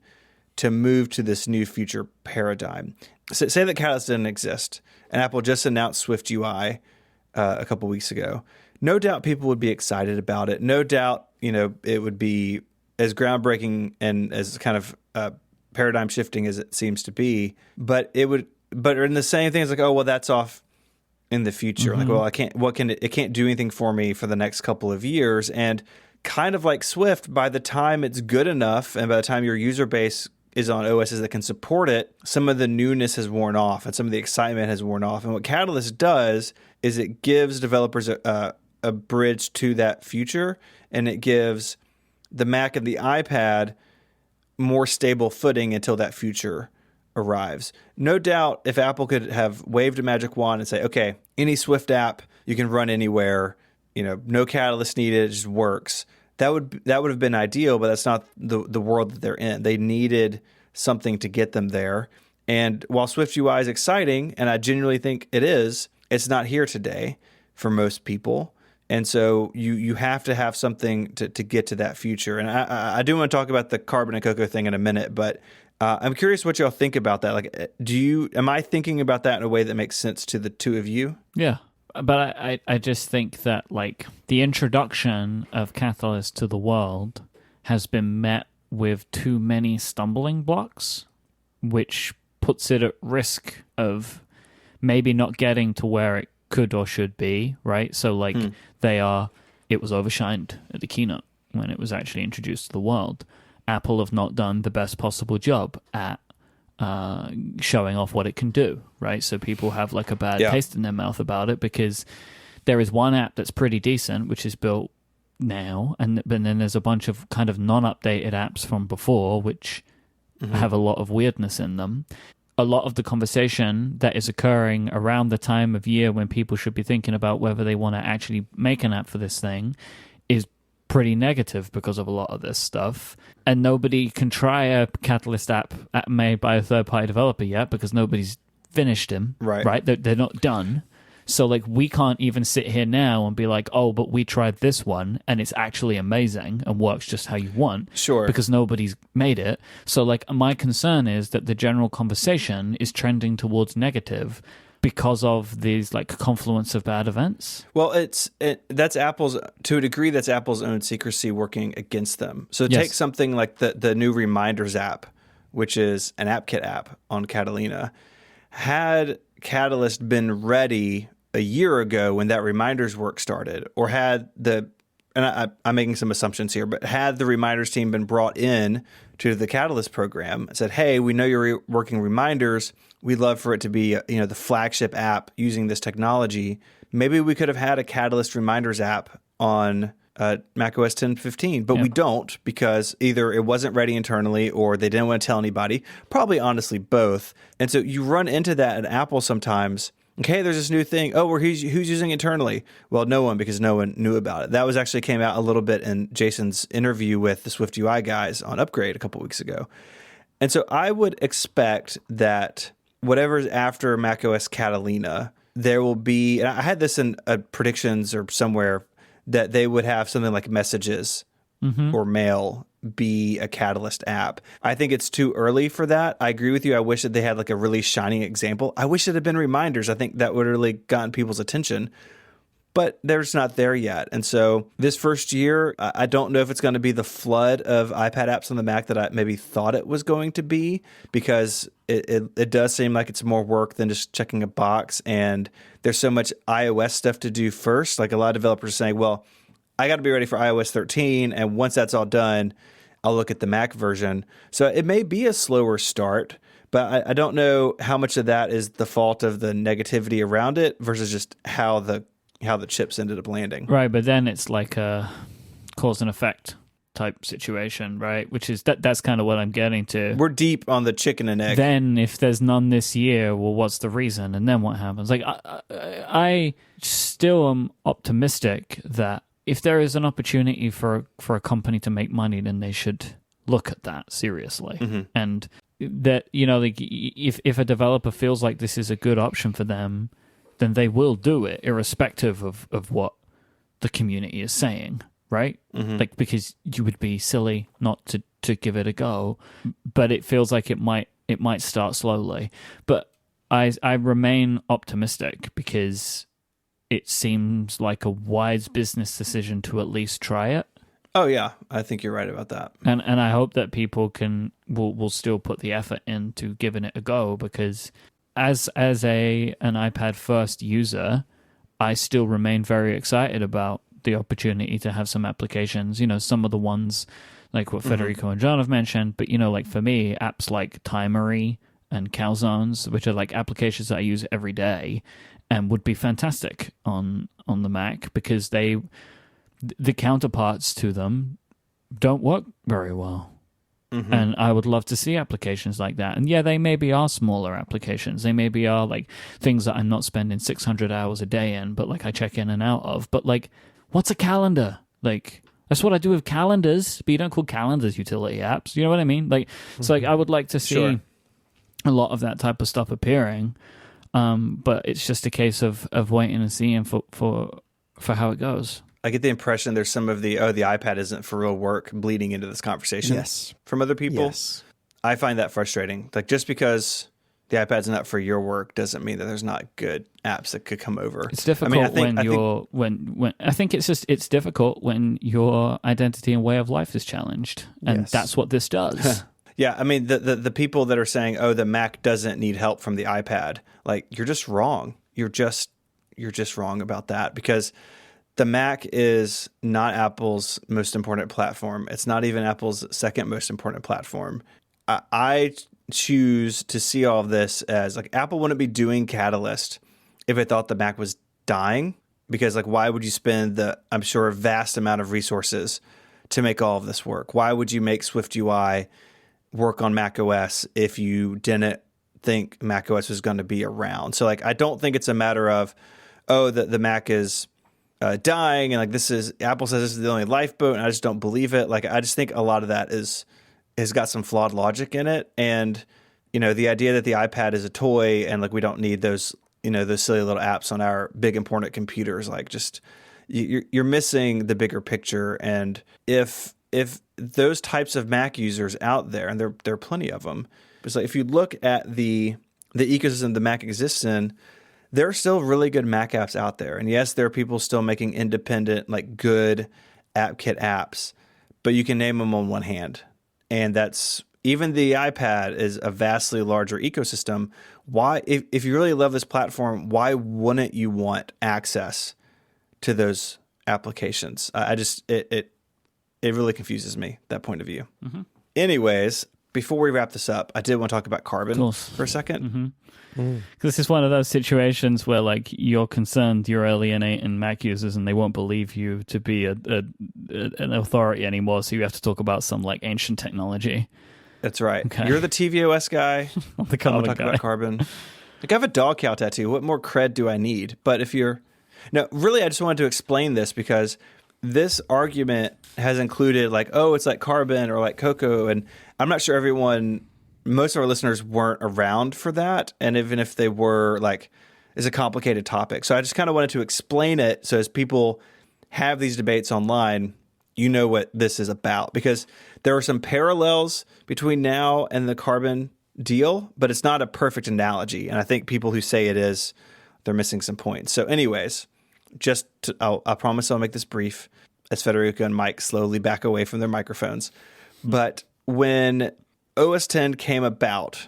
to move to this new future paradigm. So say that Catalyst didn't exist, and Apple just announced SwiftUI a couple weeks ago. No doubt people would be excited about it. No doubt, it would be as groundbreaking and as kind of paradigm shifting as it seems to be. But in the same thing, it's like, oh well, that's off in the future. Mm-hmm. Like, well, it can't do anything for me for the next couple of years. And kind of like Swift, by the time it's good enough, and by the time your user base is on OSs that can support it, some of the newness has worn off and some of the excitement has worn off. And what Catalyst does is it gives developers a bridge to that future, and it gives the Mac and the iPad more stable footing until that future arrives. No doubt if Apple could have waved a magic wand and say, okay, any Swift app you can run anywhere, no Catalyst needed, it just works. That would have been ideal, but that's not the world that they're in. They needed something to get them there. And while SwiftUI is exciting, and I genuinely think it is, it's not here today for most people. And so you have to have something to get to that future. And I do want to talk about the carbon and cocoa thing in a minute, but I'm curious what y'all think about that. Like, am I thinking about that in a way that makes sense to the two of you? Yeah. But I just think that, like, the introduction of Catalyst to the world has been met with too many stumbling blocks, which puts it at risk of maybe not getting to where it could or should be, right? So, like, it was overshined at the keynote when it was actually introduced to the world. Apple have not done the best possible job at showing off what it can do, right? So people have, like, a bad taste in their mouth about it, because there is one app that's pretty decent, which is built now, and then there's a bunch of kind of non-updated apps from before, which have a lot of weirdness in them. A lot of the conversation that is occurring around the time of year when people should be thinking about whether they want to actually make an app for this thing is pretty negative because of a lot of this stuff. And nobody can try a Catalyst app made by a third-party developer yet, because nobody's finished them. Right? They're not done. So, like, we can't even sit here now and be like, oh, but we tried this one and it's actually amazing and works just how you want. Sure. Because nobody's made it. So, like, my concern is that the general conversation is trending towards negative because of these, like, confluence of bad events. Well, that's Apple's, to a degree, that's Apple's own secrecy working against them. So take something like the new Reminders app, which is an AppKit app on Catalina. Had Catalyst been ready a year ago when that Reminders work started, or had I'm making some assumptions here, but had the Reminders team been brought in to the Catalyst program and said, hey, we know you're working Reminders, we'd love for it to be the flagship app using this technology, maybe we could have had a Catalyst Reminders app on macOS 10.15, but we don't, because either it wasn't ready internally or they didn't want to tell anybody, probably honestly both. And so you run into that at Apple sometimes. Okay, there's this new thing. Oh, who's using it internally? Well, no one, because no one knew about it. That was actually came out a little bit in Jason's interview with the Swift UI guys on Upgrade a couple weeks ago. And so I would expect that whatever's after macOS Catalina, there will be, and I had this in predictions or somewhere, that they would have something like Messages or Mail be a Catalyst app. I think it's too early for that. I agree with you. I wish that they had, like, a really shining example. I wish it had been Reminders. I think that would have really gotten people's attention. But there's not there yet. And so this first year, I don't know if it's going to be the flood of iPad apps on the Mac that I maybe thought it was going to be, because it does seem like it's more work than just checking a box. And there's so much iOS stuff to do first. Like, a lot of developers are saying, well, I got to be ready for iOS 13. And once that's all done, I'll look at the Mac version. So it may be a slower start, but I don't know how much of that is the fault of the negativity around it versus just how the chips ended up landing. Right, but then it's like a cause and effect type situation, right? Which is that's kind of what I'm getting to. We're deep on the chicken and egg. Then if there's none this year, well, what's the reason? And then what happens? Like, I still am optimistic that if there is an opportunity for a company to make money, then they should look at that seriously. And that, like, if a developer feels like this is a good option for them, then they will do it, irrespective of what the community is saying, right? Like, because you would be silly not to give it a go. But it feels like it might start slowly. But I remain optimistic, because it seems like a wise business decision to at least try it. Oh yeah, I think you're right about that. And I hope that people will still put the effort into giving it a go, because as an iPad first user, I still remain very excited about the opportunity to have some applications, some of the ones like what Federico and John have mentioned, but like for me, apps like Timery and Calzones, which are like applications that I use every day and would be fantastic on the Mac, because the counterparts to them don't work very well. And I would love to see applications like that. And yeah, they maybe are smaller applications. They maybe are like things that I'm not spending 600 hours a day in, but like I check in and out of. But like, what's a calendar? Like, that's what I do with calendars, but you don't call calendars utility apps. You know what I mean? Like, so like I would like to see a lot of that type of stuff appearing. But it's just a case of waiting and seeing for for how it goes. I get the impression there's some of the iPad isn't for real work bleeding into this conversation from other people. Yes. I find that frustrating. Like, just because the iPad's not for your work doesn't mean that there's not good apps that could come over. It's difficult I think it's difficult when your identity and way of life is challenged. And that's what this does. Yeah, I mean, the people that are saying, oh, the Mac doesn't need help from the iPad, like, you're just wrong. You're just wrong about that, because the Mac is not Apple's most important platform. It's not even Apple's second most important platform. I choose to see all of this as, like, Apple wouldn't be doing Catalyst if it thought the Mac was dying, because, like, why would you spend the, I'm sure, vast amount of resources to make all of this work? Why would you make SwiftUI work on macOS if you didn't think macOS was going to be around? So, like, I don't think it's a matter of, oh, the Mac is dying, and, like, Apple says this is the only lifeboat, and I just don't believe it. Like, I just think a lot of that has got some flawed logic in it. And, you know, the idea that the iPad is a toy and, like, we don't need those, you know, those silly little apps on our big important computers, like, just you're missing the bigger picture. And if those types of Mac users out there, and there are plenty of them, it's like, if you look at the ecosystem the Mac exists in, there are still really good Mac apps out there. And yes, there are people still making independent, like, good AppKit apps, but you can name them on one hand. And that's, even the iPad is a vastly larger ecosystem. Why, if you really love this platform, why wouldn't you want access to those applications? It really confuses me, that point of view. Mm-hmm. Anyways, before we wrap this up, I did want to talk about Carbon for a second. Mm-hmm. This is one of those situations where, like, you're concerned you're alienating Mac users and they won't believe you to be an authority anymore, so you have to talk about some, like, ancient technology. That's right. Okay. You're the tvOS guy. I'm the Carbon guy. About Carbon. Like, I have a dog cow tattoo. What more cred do I need? But if you're... No, really, I just wanted to explain this, because this argument has included, like, oh, it's like Carbon or like Cocoa, and I'm not sure most of our listeners weren't around for that, and even if they were, like, it's a complicated topic. So I just kind of wanted to explain it, so as people have these debates online, you know what this is about, because there are some parallels between now and the Carbon deal, but it's not a perfect analogy, and I think people who say it is, they're missing some points. So anyways, I promise I'll make this brief as Federico and Myke slowly back away from their microphones. But when OS X came about,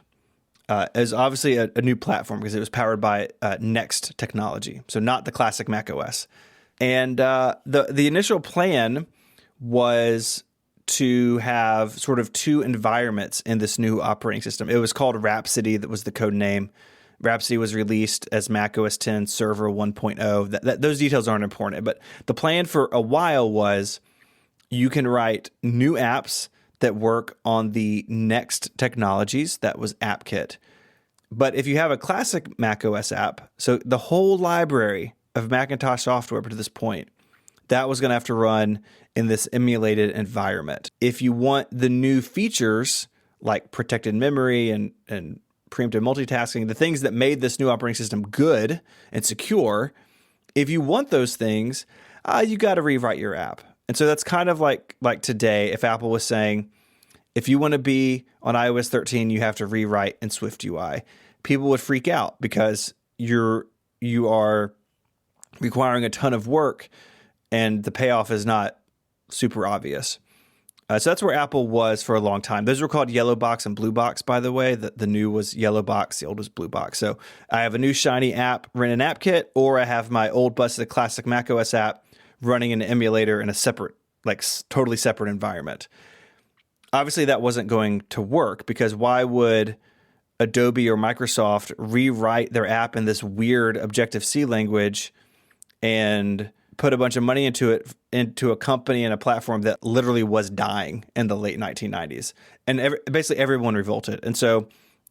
as obviously a new platform, because it was powered by Next technology, so not the classic Mac OS. And the initial plan was to have sort of two environments in this new operating system. It was called Rhapsody, that was the code name. Rhapsody was released as Mac OS X Server 1.0. Those details aren't important, but the plan for a while was you can write new apps that work on the Next technologies. That was AppKit. But if you have a classic Mac OS app, so the whole library of Macintosh software up to this point, that was going to have to run in this emulated environment. If you want the new features like protected memory and preemptive multitasking, the things that made this new operating system good and secure, if you want those things, you got to rewrite your app. And so that's kind of like today, if Apple was saying, if you want to be on iOS 13, you have to rewrite in SwiftUI. People would freak out because you are requiring a ton of work and the payoff is not super obvious. So that's where Apple was for a long time. Those were called Yellow Box and Blue Box, by the way. The new was Yellow Box, the old was Blue Box. So I have a new shiny app running in AppKit, or I have my old busted classic macOS app running in an emulator in a separate, like totally separate environment. Obviously, that wasn't going to work, because why would Adobe or Microsoft rewrite their app in this weird Objective-C language and put a bunch of money into a company and a platform that literally was dying in the late 1990s? And basically everyone revolted. And so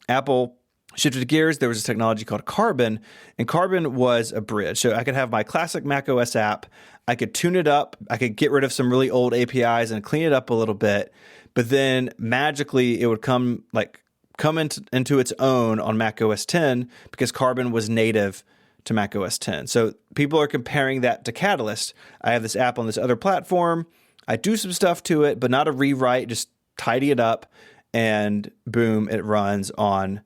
Apple shifted gears. There was a technology called Carbon, and Carbon was a bridge. So I could have my classic macOS app, I could tune it up, I could get rid of some really old APIs and clean it up a little bit, but then magically it would come into its own on macOS 10, because Carbon was native to Mac OS 10. So people are comparing that to Catalyst. I have this app on this other platform. I do some stuff to it, but not a rewrite, just tidy it up, and boom, it runs on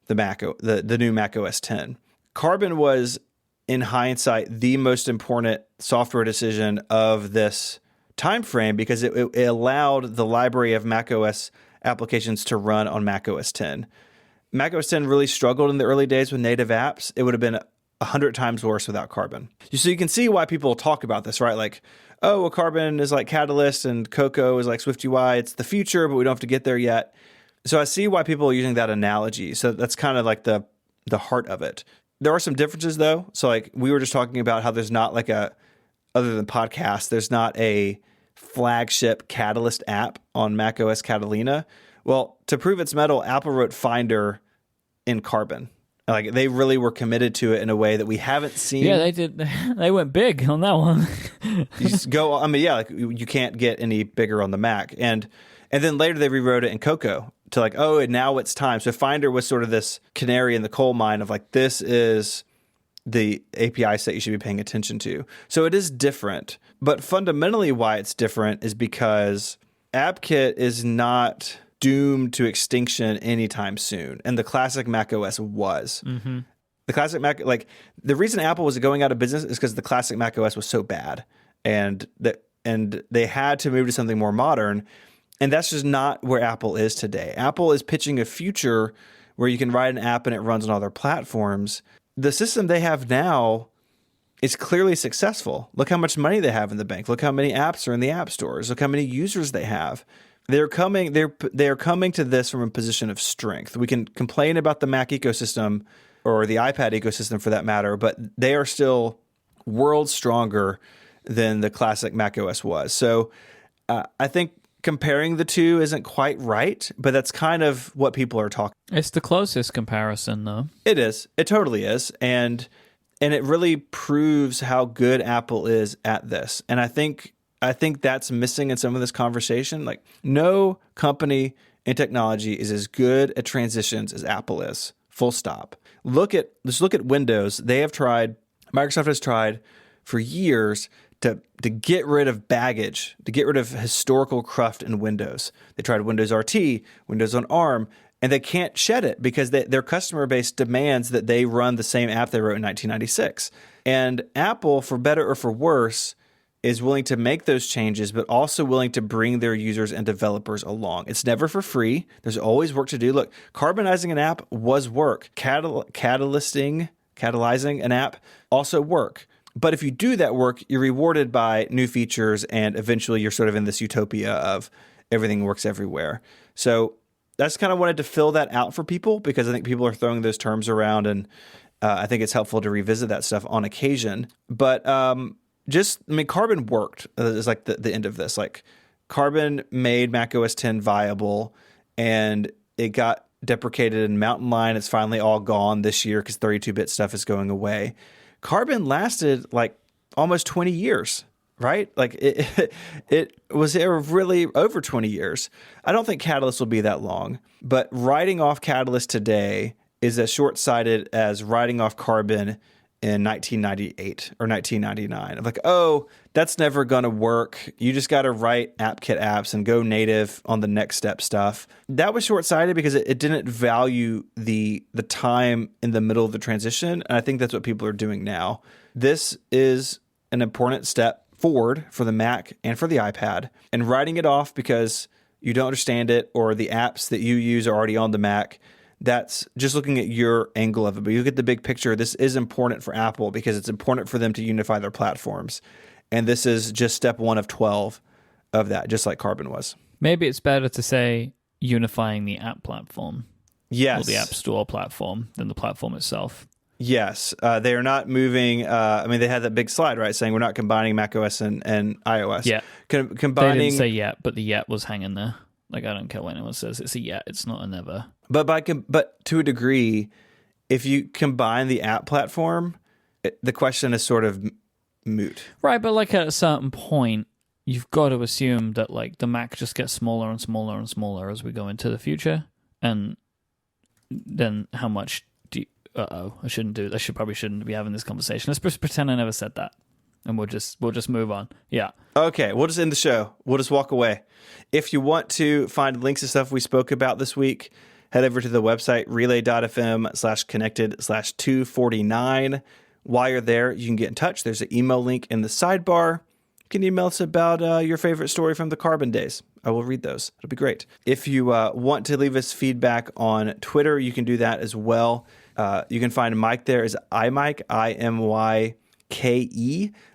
the new Mac OS 10. Carbon was, in hindsight, the most important software decision of this time frame because it allowed the library of Mac OS applications to run on Mac OS 10. Mac OS 10 really struggled in the early days with native apps. It would have been 100 times worse without Carbon. So you can see why people talk about this, right? Like, oh, well, Carbon is like Catalyst and Cocoa is like SwiftUI. It's the future, but we don't have to get there yet. So I see why people are using that analogy. So that's kind of like the heart of it. There are some differences, though. So like we were just talking about how there's not like other than podcasts, there's not a flagship Catalyst app on macOS Catalina. Well, to prove its mettle, Apple wrote Finder in Carbon. Like they really were committed to it in a way that we haven't seen. Yeah, they did. They went big on that one. You just go. I mean, yeah, like you can't get any bigger on the Mac, and then later they rewrote it in Cocoa to like, oh, and now it's time. So Finder was sort of this canary in the coal mine of like, this is the API set you should be paying attention to. So it is different, but fundamentally why it's different is because AppKit is not doomed to extinction anytime soon, and the classic macOS was. Mm-hmm. The classic Mac, like the reason Apple was going out of business is because the classic macOS was so bad, and they had to move to something more modern, and that's just not where Apple is today. Apple is pitching a future where you can write an app and it runs on other platforms. The system they have now is clearly successful. Look how much money they have in the bank. Look how many apps are in the app stores. Look how many users they have. They are coming to this from a position of strength. We can complain about the Mac ecosystem or the iPad ecosystem for that matter, but they are still worlds stronger than the classic macOS was. So I think comparing the two isn't quite right, but that's kind of what people are talking. It's the closest comparison, though. It is. It totally is. And it really proves how good Apple is at this. And I think that's missing in some of this conversation. Like, no company in technology is as good at transitions as Apple is. Full stop. Let's look at Windows. Microsoft has tried for years to get rid of baggage, to get rid of historical cruft in Windows. They tried Windows RT, Windows on ARM, and they can't shed it because their customer base demands that they run the same app they wrote in 1996. And Apple, for better or for worse, is willing to make those changes, but also willing to bring their users and developers along. It's never for free. There's always work to do. Look, carbonizing an app was work. Catalyzing an app also work. But if you do that work, you're rewarded by new features, and eventually you're sort of in this utopia of everything works everywhere. So that's kind of wanted to fill that out for people because I think people are throwing those terms around, and I think it's helpful to revisit that stuff on occasion. But Carbon worked is like the end of this. Like, Carbon made macOS 10 viable, and it got deprecated in Mountain Lion. It's finally all gone this year because 32-bit stuff is going away. Carbon lasted like almost 20 years, right? Like it was really over 20 years. I don't think Catalyst will be that long, but writing off Catalyst today is as short-sighted as writing off Carbon in 1998 or 1999. I'm like, oh, that's never going to work. You just got to write AppKit apps and go native on the next step stuff. That was short-sighted because it didn't value the time in the middle of the transition, and I think that's what people are doing now. This is an important step forward for the Mac and for the iPad, and writing it off because you don't understand it or the apps that you use are already on the Mac, that's just looking at your angle of it. But you look at the big picture, this is important for Apple because it's important for them to unify their platforms. And this is just step 1 of 12 of that, just like Carbon was. Maybe it's better to say unifying the app platform. Yes. Or the App Store platform than the platform itself. Yes. They are not moving. They had that big slide, right, saying we're not combining macOS and iOS. Yeah. Combining. They didn't say yet, but the yet was hanging there. Like, I don't care what anyone says. It's a yet. It's not a never. But to a degree, if you combine the app platform, the question is sort of moot. Right, but like at a certain point, you've got to assume that like the Mac just gets smaller and smaller and smaller as we go into the future. And then how much I probably shouldn't be having this conversation. Let's just pretend I never said that. And we'll just move on. Yeah. Okay, we'll just end the show. We'll just walk away. If you want to find links to stuff we spoke about this week, head over to the website relay.fm/connected/249. While you're there, you can get in touch. There's an email link in the sidebar. You can email us about your favorite story from the Carbon days. I will read those. It'll be great. If you want to leave us feedback on Twitter, you can do that as well. You can find Myke there as iMyke, IMYKE.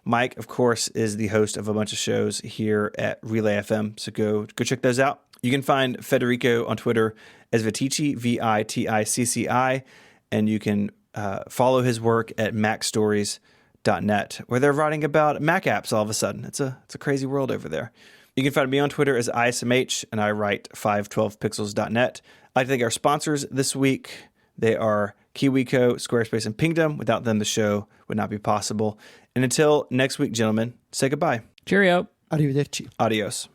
Myke, of course, is the host of a bunch of shows here at Relay FM, so go check those out. You can find Federico on Twitter as Viticci, VITICCI, and you can follow his work at macstories.net, where they're writing about Mac apps all of a sudden. It's a crazy world over there. You can find me on Twitter as ISMH, and I write 512pixels.net. I'd like to thank our sponsors this week. They are KiwiCo, Squarespace, and Pingdom. Without them, the show would not be possible. And until next week, gentlemen, say goodbye. Cheerio. Arrivederci. Adios.